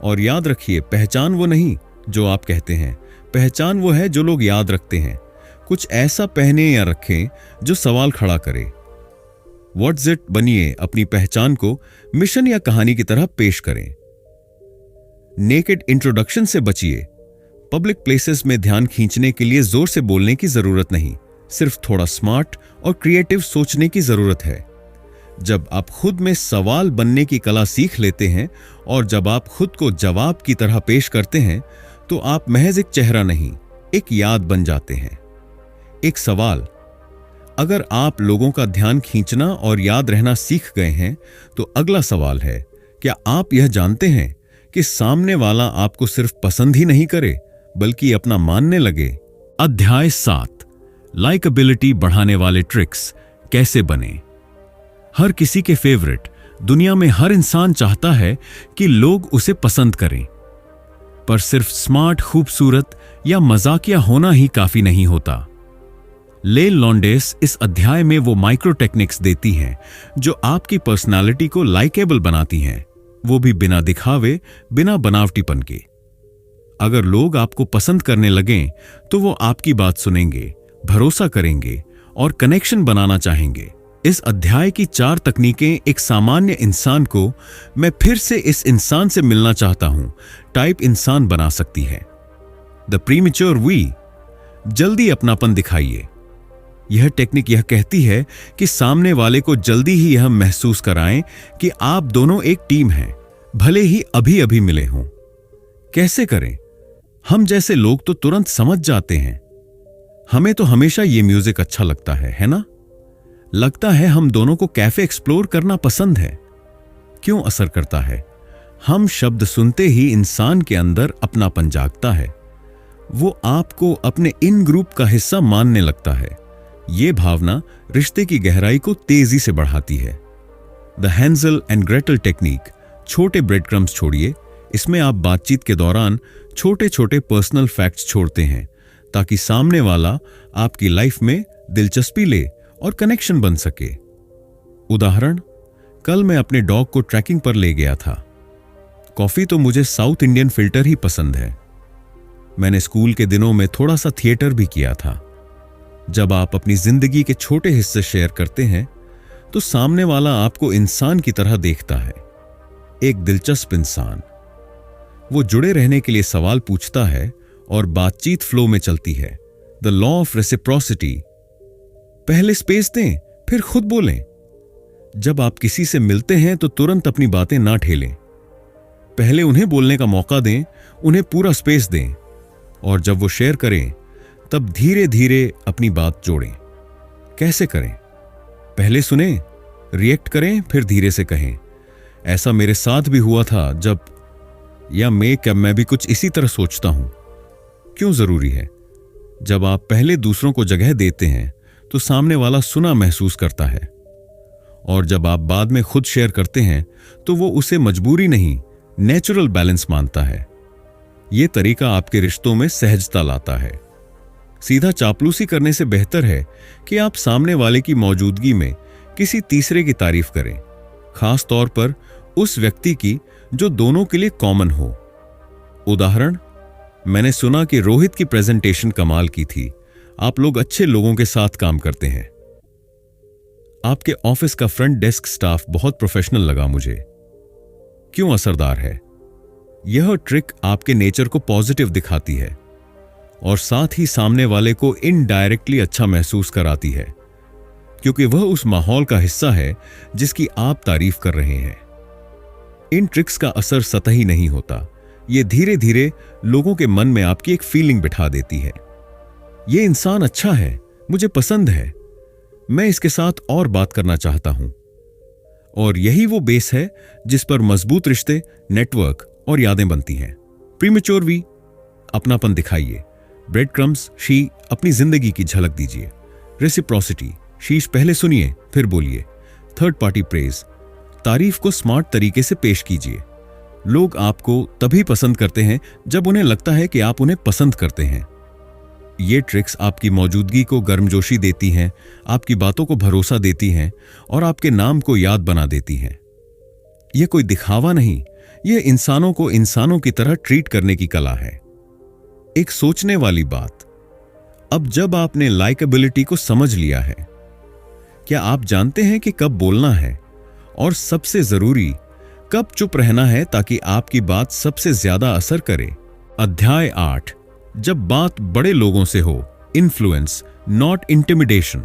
और याद रखिए, पहचान वो नहीं जो आप कहते हैं, पहचान वो है जो लोग याद रखते हैं। कुछ ऐसा पहने या रखें जो सवाल खड़ा करे। व्हाट्स इट बनिए, अपनी पहचान को मिशन या कहानी की तरह पेश करें। नेकेड इंट्रोडक्शन से बचिए। पब्लिक प्लेसेस में ध्यान खींचने के लिए जोर से बोलने की जरूरत नहीं, सिर्फ थोड़ा स्मार्ट और क्रिएटिव सोचने की जरूरत है। जब आप खुद में सवाल बनने की कला सीख लेते हैं और जब आप खुद को जवाब की तरह पेश करते हैं, तो आप महज एक चेहरा नहीं, एक याद बन जाते हैं। एक सवाल, अगर आप लोगों का ध्यान खींचना और याद रहना सीख गए हैं, तो अगला सवाल है, क्या आप यह जानते हैं कि सामने वाला आपको सिर्फ पसंद ही नहीं करे, बल्कि अपना मानने लगे? अध्याय 7, लाइकेबिलिटी बढ़ाने वाले ट्रिक्स कैसे बने। हर किसी के फेवरेट, दुनिया में हर इंसान चाहता है कि लोग उसे पसंद करें, पर सिर्फ स्मार्ट, खूबसूरत या मजाकिया होना ही काफी नहीं होता। लेल लॉन्डेस इस अध्याय में वो माइक्रो टेक्निक्स देती हैं जो आपकी पर्सनालिटी को लाइकेबल बनाती हैं, वो भी बिना दिखावे, बिना बनावटीपन के। अगर लोग आपको पसंद करने लगें तो वो आपकी बात सुनेंगे, भरोसा करेंगे और कनेक्शन बनाना चाहेंगे। इस अध्याय की 4 तकनीकें एक सामान्य इंसान को मैं फिर से इस इंसान से मिलना चाहता हूं टाइप इंसान बना सकती है। द प्रीमेच्योर वी, जल्दी अपनापन दिखाइए। यह टेक्निक यह कहती है कि सामने वाले को जल्दी ही यह महसूस कराएं कि आप दोनों एक टीम हैं, भले ही अभी अभी मिले हों। कैसे करें? हम जैसे लोग तो तुरंत समझ जाते हैं। हमें तो हमेशा ये म्यूजिक अच्छा लगता है ना? लगता है हम दोनों को कैफे एक्सप्लोर करना पसंद है। क्यों असर करता है? हम शब्द सुनते ही इंसान के अंदर अपनापन जागता है। वो आपको अपने इन ग्रुप का हिस्सा मानने लगता है। ये भावना रिश्ते की गहराई को तेजी से बढ़ाती है। द हैंजल एंड ग्रेटल टेक्निक, छोटे ब्रेड क्रम्स छोड़िए। इसमें आप बातचीत के दौरान छोटे छोटे पर्सनल फैक्ट्स छोड़ते हैं ताकि सामने वाला आपकी लाइफ में दिलचस्पी ले और कनेक्शन बन सके। उदाहरण, कल मैं अपने डॉग को ट्रैकिंग पर ले गया था। कॉफी तो मुझे साउथ इंडियन फिल्टर ही पसंद है। मैंने स्कूल के दिनों में थोड़ा सा थिएटर भी किया था। जब आप अपनी जिंदगी के छोटे हिस्से शेयर करते हैं तो सामने वाला आपको इंसान की तरह देखता है, एक दिलचस्प इंसान। वो जुड़े रहने के लिए सवाल पूछता है और बातचीत फ्लो में चलती है। द लॉ ऑफ रेसिप्रोसिटी, पहले स्पेस दें फिर खुद बोलें। जब आप किसी से मिलते हैं तो तुरंत अपनी बातें ना ठेलें। पहले उन्हें बोलने का मौका दें, उन्हें पूरा स्पेस दें, और जब वो शेयर करें तब धीरे धीरे अपनी बात जोड़ें। कैसे करें? पहले सुनें, रिएक्ट करें, फिर धीरे से कहें, ऐसा मेरे साथ भी हुआ था जब, या मैं भी कुछ इसी तरह सोचता हूं। क्यों जरूरी है? जब आप पहले दूसरों को जगह देते हैं तो सामने वाला सुना महसूस करता है, और जब आप बाद में खुद शेयर करते हैं तो वो उसे मजबूरी नहीं, नेचुरल बैलेंस मानता है। यह तरीका आपके रिश्तों में सहजता लाता है। सीधा चापलूसी करने से बेहतर है कि आप सामने वाले की मौजूदगी में किसी तीसरे की तारीफ करें, खास तौर पर उस व्यक्ति की जो दोनों के लिए कॉमन हो। उदाहरण, मैंने सुना कि रोहित की प्रेजेंटेशन कमाल की थी। आप लोग अच्छे लोगों के साथ काम करते हैं। आपके ऑफिस का फ्रंट डेस्क स्टाफ बहुत प्रोफेशनल लगा मुझे। क्यों असरदार है? यह ट्रिक आपके नेचर को पॉजिटिव दिखाती है और साथ ही सामने वाले को इनडायरेक्टली अच्छा महसूस कराती है, क्योंकि वह उस माहौल का हिस्सा है जिसकी आप तारीफ कर रहे हैं। इन ट्रिक्स का असर सतही नहीं होता, ये धीरे धीरे लोगों के मन में आपकी एक फीलिंग बिठा देती है। ये इंसान अच्छा है, मुझे पसंद है, मैं इसके साथ और बात करना चाहता हूं। और यही वो बेस है जिस पर मजबूत रिश्ते, नेटवर्क और यादें बनती हैं। प्रीमेच्योर वी, अपनापन दिखाइए। ब्रेड क्रम्स, शी, अपनी जिंदगी की झलक दीजिए। रेसिप्रोसिटी, शीश पहले सुनिए फिर बोलिए। थर्ड पार्टी प्रेज, तारीफ को स्मार्ट तरीके से पेश कीजिए। लोग आपको तभी पसंद करते हैं जब उन्हें लगता है कि आप उन्हें पसंद करते हैं। ये ट्रिक्स आपकी मौजूदगी को गर्मजोशी देती हैं, आपकी बातों को भरोसा देती हैं और आपके नाम को याद बना देती हैं। यह कोई दिखावा नहीं, यह इंसानों को इंसानों की तरह ट्रीट करने की कला है। एक सोचने वाली बात, अब जब आपने लाइकेबिलिटी को समझ लिया है, क्या आप जानते हैं कि कब बोलना है और सबसे जरूरी कब चुप रहना है ताकि आपकी बात सबसे ज्यादा असर करे? अध्याय 8, जब बात बड़े लोगों से हो, इन्फ्लुएंस नॉट इंटिमिडेशन।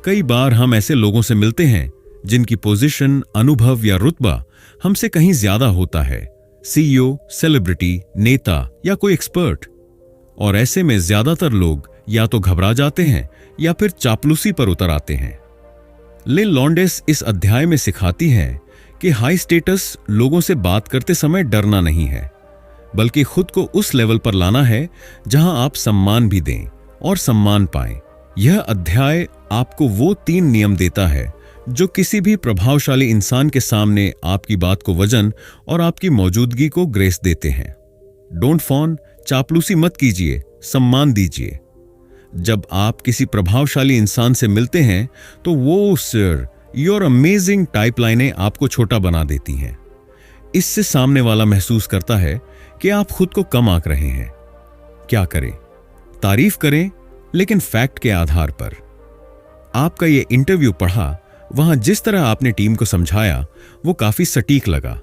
कई बार हम ऐसे लोगों से मिलते हैं जिनकी पोजीशन, अनुभव या रुतबा हमसे कहीं ज्यादा होता है, सीईओ, सेलिब्रिटी, नेता या कोई एक्सपर्ट। और ऐसे में ज्यादातर लोग या तो घबरा जाते हैं या फिर चापलूसी पर उतर आते हैं। लिन लॉन्डेस इस अध्याय में सिखाती है कि हाई स्टेटस लोगों से बात करते समय डरना नहीं है, बल्कि खुद को उस लेवल पर लाना है जहां आप सम्मान भी दें और सम्मान पाएं। यह अध्याय आपको वो 3 नियम देता है जो किसी भी प्रभावशाली इंसान के सामने आपकी बात को वजन और आपकी मौजूदगी को ग्रेस देते हैं। डोंट फॉन, चापलूसी मत कीजिए, सम्मान दीजिए। जब आप किसी प्रभावशाली इंसान से मिलते हैं तो वो सर, योर अमेजिंग टाइप लाइनें आपको छोटा बना देती हैं। इससे सामने वाला महसूस करता है कि आप खुद को कम आंक रहे हैं। क्या करें? तारीफ करें, लेकिन फैक्ट के आधार पर। आपका ये इंटरव्यू पढ़ा, वहां जिस तरह आपने टीम को समझाया वो काफी सटीक लगा।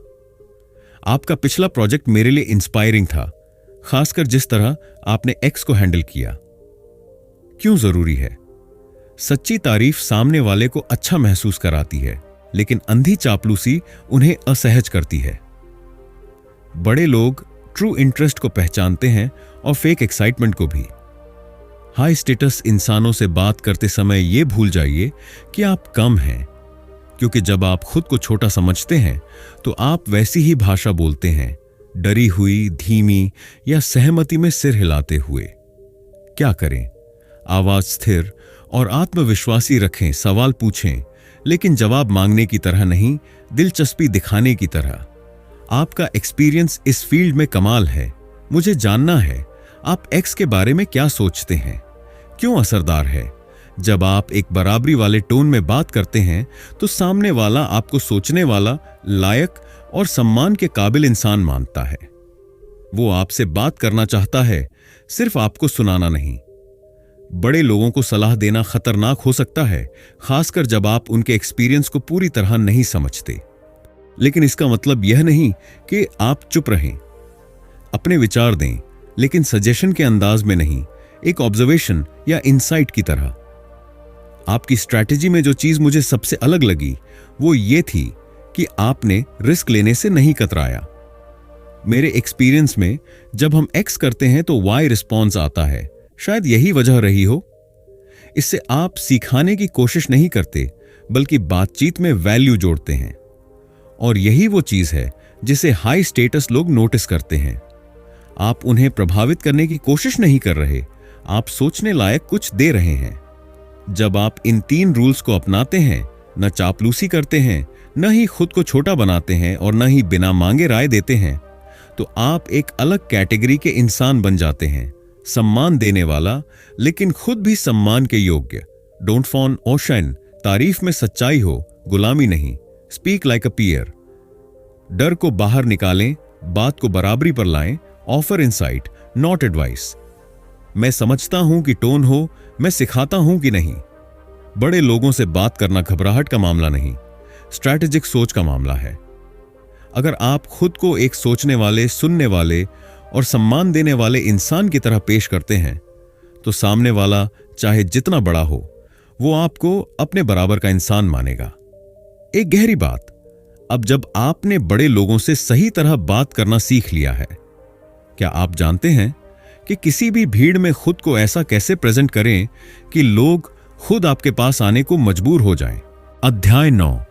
आपका पिछला प्रोजेक्ट मेरे लिए इंस्पायरिंग था, खासकर जिस तरह आपने एक्स को हैंडल किया। क्यों जरूरी है? सच्ची तारीफ सामने वाले को अच्छा महसूस कराती है, लेकिन अंधी चापलूसी उन्हें असहज करती है। बड़े लोग ट्रू इंटरेस्ट को पहचानते हैं और फेक एक्साइटमेंट को भी। हाई स्टेटस इंसानों से बात करते समय यह भूल जाइए कि आप कम हैं, क्योंकि जब आप खुद को छोटा समझते हैं तो आप वैसी ही भाषा बोलते हैं, डरी हुई, धीमी या सहमति में सिर हिलाते हुए। क्या करें? आवाज स्थिर और आत्मविश्वासी रखें, सवाल पूछें, लेकिन जवाब मांगने की तरह नहीं, दिलचस्पी दिखाने की तरह। आपका एक्सपीरियंस इस फील्ड में कमाल है, मुझे जानना है आप एक्स के बारे में क्या सोचते हैं, क्यों असरदार है। जब आप एक बराबरी वाले टोन में बात करते हैं तो सामने वाला आपको सोचने वाला, लायक और सम्मान के काबिल इंसान मानता है। वो आपसे बात करना चाहता है, सिर्फ आपको सुनाना नहीं। बड़े लोगों को सलाह देना खतरनाक हो सकता है, खासकर जब आप उनके एक्सपीरियंस को पूरी तरह नहीं समझते। लेकिन इसका मतलब यह नहीं कि आप चुप रहें। अपने विचार दें, लेकिन सजेशन के अंदाज में नहीं, एक ऑब्जर्वेशन या इंसाइट की तरह। आपकी स्ट्रैटेजी में जो चीज मुझे सबसे अलग लगी वो ये थी कि आपने रिस्क लेने से नहीं कतराया। मेरे एक्सपीरियंस में जब हम एक्स करते हैं तो वाई रिस्पॉन्स आता है, शायद यही वजह रही हो। इससे आप सिखाने की कोशिश नहीं करते, बल्कि बातचीत में वैल्यू जोड़ते हैं। और यही वो चीज है जिसे हाई स्टेटस लोग नोटिस करते हैं। आप उन्हें प्रभावित करने की कोशिश नहीं कर रहे, आप सोचने लायक कुछ दे रहे हैं। जब आप इन 3 रूल्स को अपनाते हैं, न चापलूसी करते हैं, न ही खुद को छोटा बनाते हैं और न ही बिना मांगे राय देते हैं, तो आप एक अलग कैटेगरी के इंसान बन जाते हैं। सम्मान देने वाला, लेकिन खुद भी सम्मान के योग्य। डोंट फॉन और शाइन, तारीफ में सच्चाई हो, गुलामी नहीं। Speak like a peer. डर को बाहर निकालें, बात को बराबरी पर लाएं। Offer insight, not advice. मैं समझता हूं कि टोन हो, मैं सिखाता हूं कि नहीं। बड़े लोगों से बात करना घबराहट का मामला नहीं, स्ट्रैटेजिक सोच का मामला है। अगर आप खुद को एक सोचने वाले, सुनने वाले और सम्मान देने वाले इंसान की तरह पेश करते हैं, तो सामने वाला चाहे जितना बड़ा हो, वो आपको अपने बराबर का इंसान मानेगा। एक गहरी बात, अब जब आपने बड़े लोगों से सही तरह बात करना सीख लिया है, क्या आप जानते हैं कि किसी भी भीड़ में खुद को ऐसा कैसे प्रेजेंट करें कि लोग खुद आपके पास आने को मजबूर हो जाएं? अध्याय 9,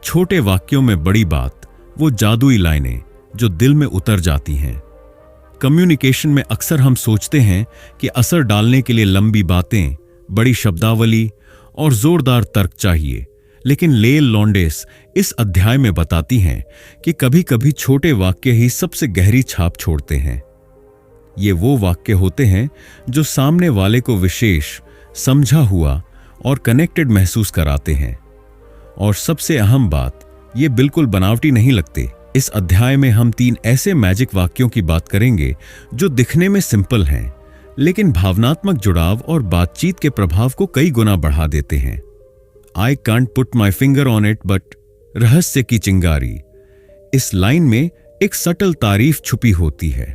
छोटे वाक्यों में बड़ी बात, वो जादुई लाइनें जो दिल में उतर जाती हैं। कम्युनिकेशन में अक्सर हम सोचते हैं कि असर डालने के लिए लंबी बातें, बड़ी शब्दावली और जोरदार तर्क चाहिए, लेकिन लेल लॉन्डेस इस अध्याय में बताती हैं कि कभी-कभी छोटे वाक्य ही सबसे गहरी छाप छोड़ते हैं। ये वो वाक्य होते हैं जो सामने वाले को विशेष, समझा हुआ और कनेक्टेड महसूस कराते हैं। और सबसे अहम बात, ये बिल्कुल बनावटी नहीं लगते। इस अध्याय में हम 3 ऐसे मैजिक वाक्यों की बात करेंगे जो दिखने में सिंपल हैं, लेकिन भावनात्मक जुड़ाव और बातचीत के प्रभाव को कई गुना बढ़ा देते हैं। आई can't put my finger on it but रहस्य की चिंगारी। इस लाइन में एक सटल तारीफ छुपी होती है।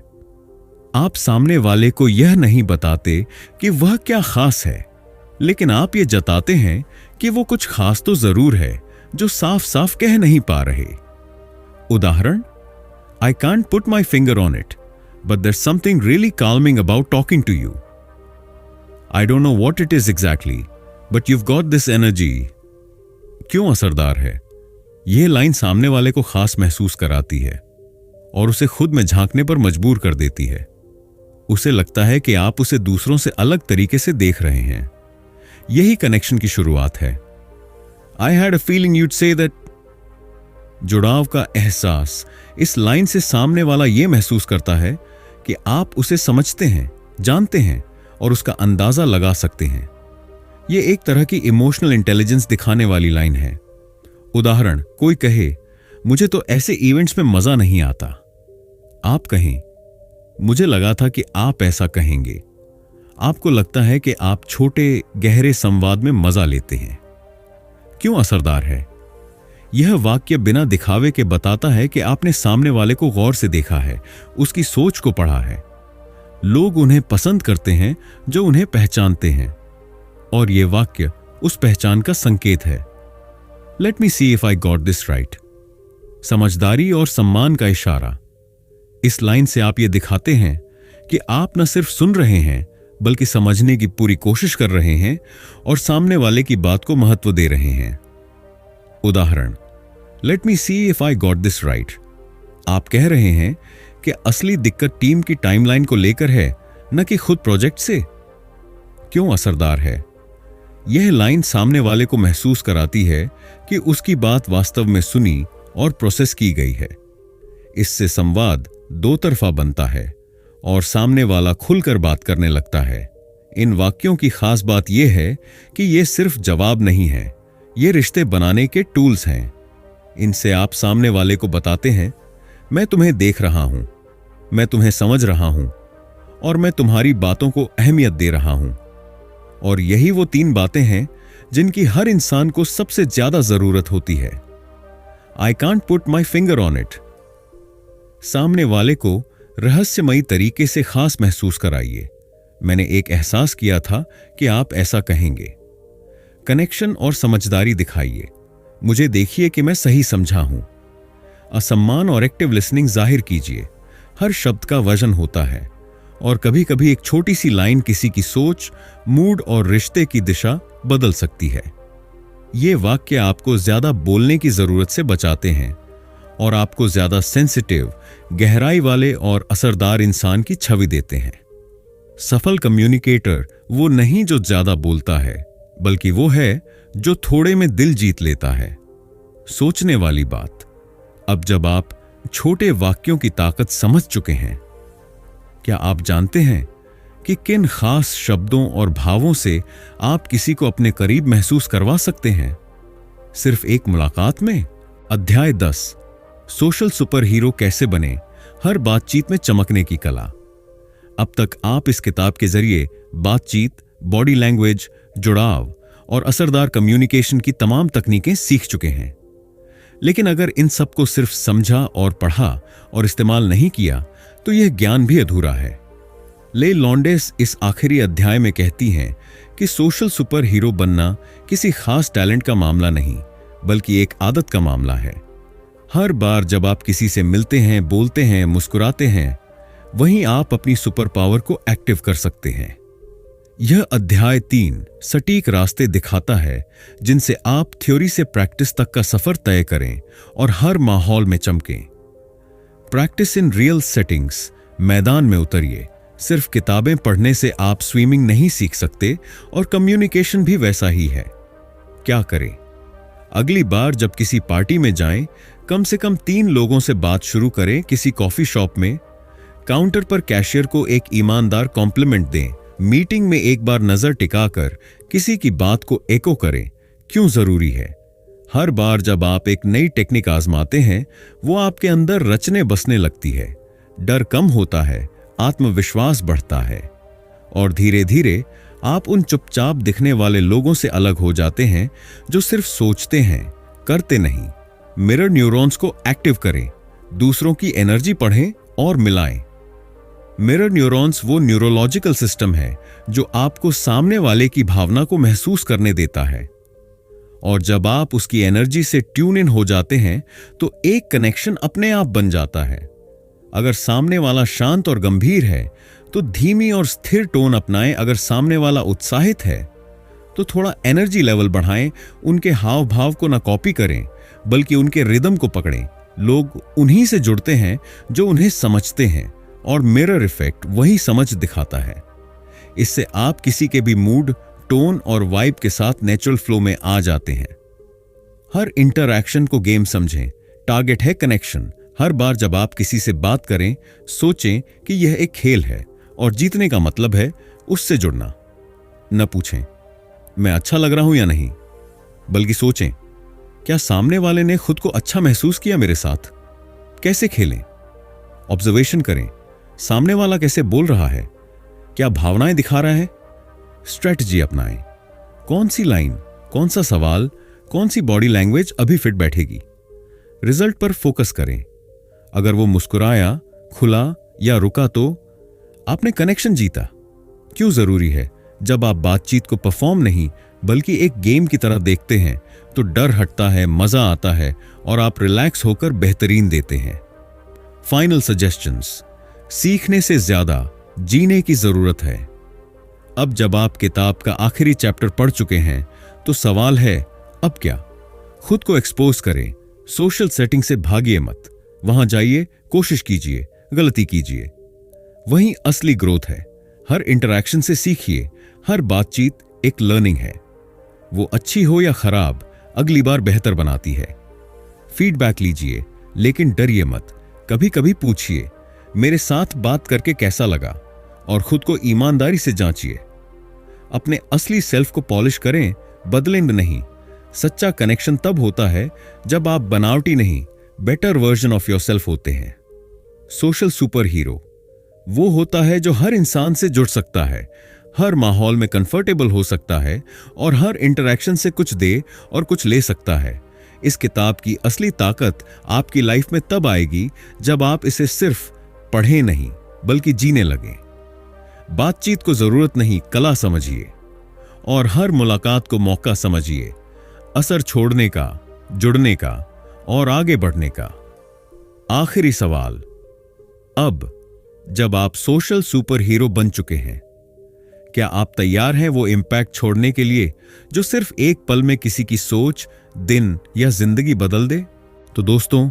आप सामने वाले को यह नहीं बताते कि वह क्या खास है, लेकिन आप ये जताते हैं कि वो कुछ खास तो जरूर है जो साफ साफ कह नहीं पा रहे। उदाहरण, I can't put my finger on it but there something really calming about talking to you. I don't know what it is exactly but you've got this energy। क्यों असरदार है? यह लाइन सामने वाले को खास महसूस कराती है और उसे खुद में झांकने पर मजबूर कर देती है। उसे लगता है कि आप उसे दूसरों से अलग तरीके से देख रहे हैं। यही कनेक्शन की शुरुआत है। I had a feeling you'd say that. जुड़ाव का एहसास। इस लाइन से सामने वाला यह महसूस करता है कि आप उसे समझते हैं, जानते हैं और उसका अंदाजा लगा सकते हैं। यह एक तरह की इमोशनल इंटेलिजेंस दिखाने वाली लाइन है। उदाहरण, कोई कहे, मुझे तो ऐसे इवेंट्स में मजा नहीं आता। आप कहें, मुझे लगा था कि आप ऐसा कहेंगे। आपको लगता है कि आप छोटे गहरे संवाद में मजा लेते हैं। क्यों असरदार है? यह वाक्य बिना दिखावे के बताता है कि आपने सामने वाले को गौर से देखा है, उसकी सोच को पढ़ा है। लोग उन्हें पसंद करते हैं जो उन्हें पहचानते हैं, और यह वाक्य उस पहचान का संकेत है। Let me see if I got this right. समझदारी और सम्मान का इशारा। इस लाइन से आप ये दिखाते हैं कि आप न सिर्फ सुन रहे हैं बल्कि समझने की पूरी कोशिश कर रहे हैं और सामने वाले की बात को महत्व दे रहे हैं। उदाहरण, let me see if I got this right. आप कह रहे हैं कि असली दिक्कत टीम की टाइमलाइन को लेकर है, न कि खुद प्रोजेक्ट से। क्यों असरदार है? यह लाइन सामने वाले को महसूस कराती है कि उसकी बात वास्तव में सुनी और प्रोसेस की गई है। इससे संवाद दो तरफा बनता है और सामने वाला खुलकर बात करने लगता है। इन वाक्यों की खास बात यह है कि ये सिर्फ जवाब नहीं है, ये रिश्ते बनाने के टूल्स हैं। इनसे आप सामने वाले को बताते हैं, मैं तुम्हें देख रहा हूं, मैं तुम्हें समझ रहा हूं और मैं तुम्हारी बातों को अहमियत दे रहा हूं। और यही वो 3 बातें हैं जिनकी हर इंसान को सबसे ज्यादा जरूरत होती है। आई can't put my finger on it. सामने वाले को रहस्यमयी तरीके से खास महसूस कराइए, मैंने एक एहसास किया था कि आप ऐसा कहेंगे। कनेक्शन और समझदारी दिखाइए, मुझे देखिए कि मैं सही समझा हूं। असम्मान और एक्टिव लिसनिंग जाहिर कीजिए, हर शब्द का वजन होता है और कभी कभी एक छोटी सी लाइन किसी की सोच, मूड और रिश्ते की दिशा बदल सकती है। ये वाक्य आपको ज्यादा बोलने की जरूरत से बचाते हैं और आपको ज्यादा सेंसिटिव, गहराई वाले और असरदार इंसान की छवि देते हैं। सफल कम्युनिकेटर वो नहीं जो ज्यादा बोलता है, बल्कि वो है जो थोड़े में दिल जीत लेता है। सोचने वाली बात। अब जब आप छोटे वाक्यों की ताकत समझ चुके हैं, क्या आप जानते हैं कि किन खास शब्दों और भावों से आप किसी को अपने करीब महसूस करवा सकते हैं? सिर्फ एक मुलाकात में। अध्याय 10, सोशल सुपर हीरो कैसे बने, हर बातचीत में चमकने की कला। अब तक आप इस किताब के जरिए बातचीत, बॉडी लैंग्वेज, जुड़ाव और असरदार कम्युनिकेशन की तमाम तकनीकें सीख चुके हैं। लेकिन अगर इन सबको सिर्फ समझा और पढ़ा और इस्तेमाल नहीं किया तो यह ज्ञान भी अधूरा है। ले लॉन्डेस इस आखिरी अध्याय में कहती हैं कि सोशल सुपर हीरो बनना किसी खास टैलेंट का मामला नहीं, बल्कि एक आदत का मामला है। हर बार जब आप किसी से मिलते हैं, बोलते हैं, मुस्कुराते हैं, वहीं आप अपनी सुपर पावर को एक्टिव कर सकते हैं। यह अध्याय 3 सटीक रास्ते दिखाता है जिनसे आप थ्योरी से प्रैक्टिस तक का सफर तय करें और हर माहौल में चमकें। Practice in real settings. मैदान में उतरिए। सिर्फ किताबें पढ़ने से आप स्विमिंग नहीं सीख सकते और कम्युनिकेशन भी वैसा ही है। क्या करें? अगली बार जब किसी पार्टी में जाएं, कम से कम 3 लोगों से बात शुरू करें। किसी कॉफी शॉप में काउंटर पर कैशियर को एक ईमानदार कॉम्प्लीमेंट दें। मीटिंग में एक बार नजर टिकाकर किसी की बात को एको करें। क्यों जरूरी है? हर बार जब आप एक नई टेक्निक आजमाते हैं, वो आपके अंदर रचने बसने लगती है। डर कम होता है, आत्मविश्वास बढ़ता है और धीरे धीरे आप उन चुपचाप दिखने वाले लोगों से अलग हो जाते हैं जो सिर्फ सोचते हैं, करते नहीं। मिरर न्यूरॉन्स को एक्टिव करें, दूसरों की एनर्जी पढ़ें और मिलाएं। मिरर न्यूरॉन्स वो न्यूरोलॉजिकल सिस्टम है जो आपको सामने वाले की भावना को महसूस करने देता है, और जब आप उसकी एनर्जी से ट्यून इन हो जाते हैं तो एक कनेक्शन अपने आप बन जाता है। अगर सामने वाला शांत और गंभीर है तो धीमी और स्थिर टोन अपनाएं। अगर सामने वाला उत्साहित है तो थोड़ा एनर्जी लेवल बढ़ाएं। उनके हाव भाव को ना कॉपी करें बल्कि उनके रिदम को पकड़ें। लोग उन्हीं से जुड़ते हैं जो उन्हें समझते हैं, और मिरर इफेक्ट वही समझ दिखाता है। इससे आप किसी के भी मूड, टोन और वाइब के साथ नेचुरल फ्लो में आ जाते हैं। हर इंटरैक्शन को गेम समझें। टारगेट है कनेक्शन। हर बार जब आप किसी से बात करें, सोचें कि यह एक खेल है और जीतने का मतलब है उससे जुड़ना। न पूछें मैं अच्छा लग रहा हूं या नहीं, बल्कि सोचें क्या सामने वाले ने खुद को अच्छा महसूस किया मेरे साथ। कैसे खेलें? ऑब्जर्वेशन करें, सामने वाला कैसे बोल रहा है, क्या भावनाएं दिखा रहा है। स्ट्रेटजी अपनाएं। कौन सी लाइन, कौन सा सवाल, कौन सी बॉडी लैंग्वेज अभी फिट बैठेगी। रिजल्ट पर फोकस करें। अगर वो मुस्कुराया, खुला या रुका तो आपने कनेक्शन जीता। क्यों जरूरी है? जब आप बातचीत को परफॉर्म नहीं बल्कि एक गेम की तरह देखते हैं तो डर हटता है, मजा आता है और आप रिलैक्स होकर बेहतरीन देते हैं। Final suggestions. सीखने से ज्यादा जीने की जरूरत है। अब जब आप किताब का आखिरी चैप्टर पढ़ चुके हैं तो सवाल है अब क्या? खुद को एक्सपोज करें। सोशल सेटिंग से भागिए मत। वहां जाइए, कोशिश कीजिए, गलती कीजिए। वहीं असली ग्रोथ है। हर इंटरैक्शन से सीखिए। हर बातचीत एक लर्निंग है। वो अच्छी हो या खराब, अगली बार बेहतर बनाती है। फीडबैक लीजिए, लेकिन डरिए मत। कभी कभी पूछिए मेरे साथ बात करके कैसा लगा, और खुद को ईमानदारी से जांचिए। अपने असली सेल्फ को पॉलिश करें, बदलें नहीं। सच्चा कनेक्शन तब होता है जब आप बनावटी नहीं, बेटर वर्जन ऑफ योरसेल्फ होते हैं। सोशल सुपर हीरो वो होता है जो हर इंसान से जुड़ सकता है, हर माहौल में कंफर्टेबल हो सकता है और हर इंटरैक्शन से कुछ दे और कुछ ले सकता है। इस किताब की असली ताकत आपकी लाइफ में तब आएगी जब आप इसे सिर्फ पढ़ें नहीं बल्कि जीने लगें। बातचीत को जरूरत नहीं, कला समझिए, और हर मुलाकात को मौका समझिए, असर छोड़ने का, जुड़ने का और आगे बढ़ने का। आखिरी सवाल, अब जब आप सोशल सुपर हीरो बन चुके हैं, क्या आप तैयार हैं वो इंपैक्ट छोड़ने के लिए जो सिर्फ एक पल में किसी की सोच, दिन या जिंदगी बदल दे? तो दोस्तों,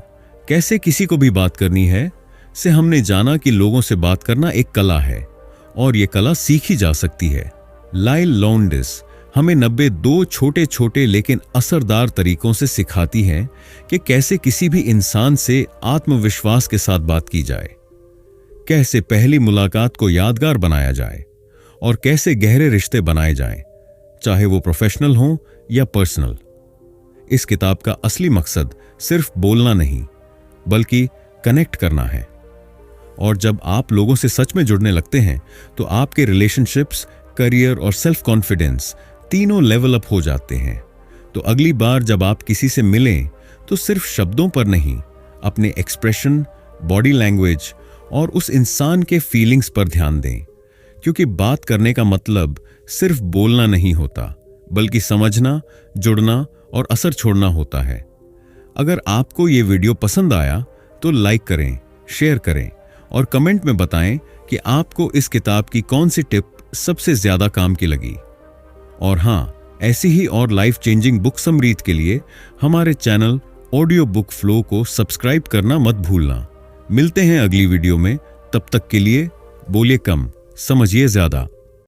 कैसे किसी को भी बात करनी है से हमने जाना कि लोगों से बात करना एक कला है और ये कला सीखी जा सकती है। लाइल लॉन्डिस हमें 92 छोटे छोटे लेकिन असरदार तरीकों से सिखाती हैं कि कैसे किसी भी इंसान से आत्मविश्वास के साथ बात की जाए, कैसे पहली मुलाकात को यादगार बनाया जाए और कैसे गहरे रिश्ते बनाए जाएं, चाहे वो प्रोफेशनल हो या पर्सनल। इस किताब का असली मकसद सिर्फ बोलना नहीं बल्कि कनेक्ट करना है, और जब आप लोगों से सच में जुड़ने लगते हैं तो आपके रिलेशनशिप्स, करियर और सेल्फ कॉन्फिडेंस तीनों लेवल अप हो जाते हैं। तो अगली बार जब आप किसी से मिलें तो सिर्फ शब्दों पर नहीं, अपने एक्सप्रेशन, बॉडी लैंग्वेज और उस इंसान के फीलिंग्स पर ध्यान दें, क्योंकि बात करने का मतलब सिर्फ बोलना नहीं होता बल्कि समझना, जुड़ना और असर छोड़ना होता है। अगर आपको ये वीडियो पसंद आया तो लाइक करें, शेयर करें और कमेंट में बताएं कि आपको इस किताब की कौन सी टिप सबसे ज्यादा काम की लगी। और हाँ, ऐसी ही और लाइफ चेंजिंग बुक समरीज के लिए हमारे चैनल ऑडियो बुक फ्लो को सब्सक्राइब करना मत भूलना। मिलते हैं अगली वीडियो में, तब तक के लिए बोलिए कम, समझिए ज्यादा।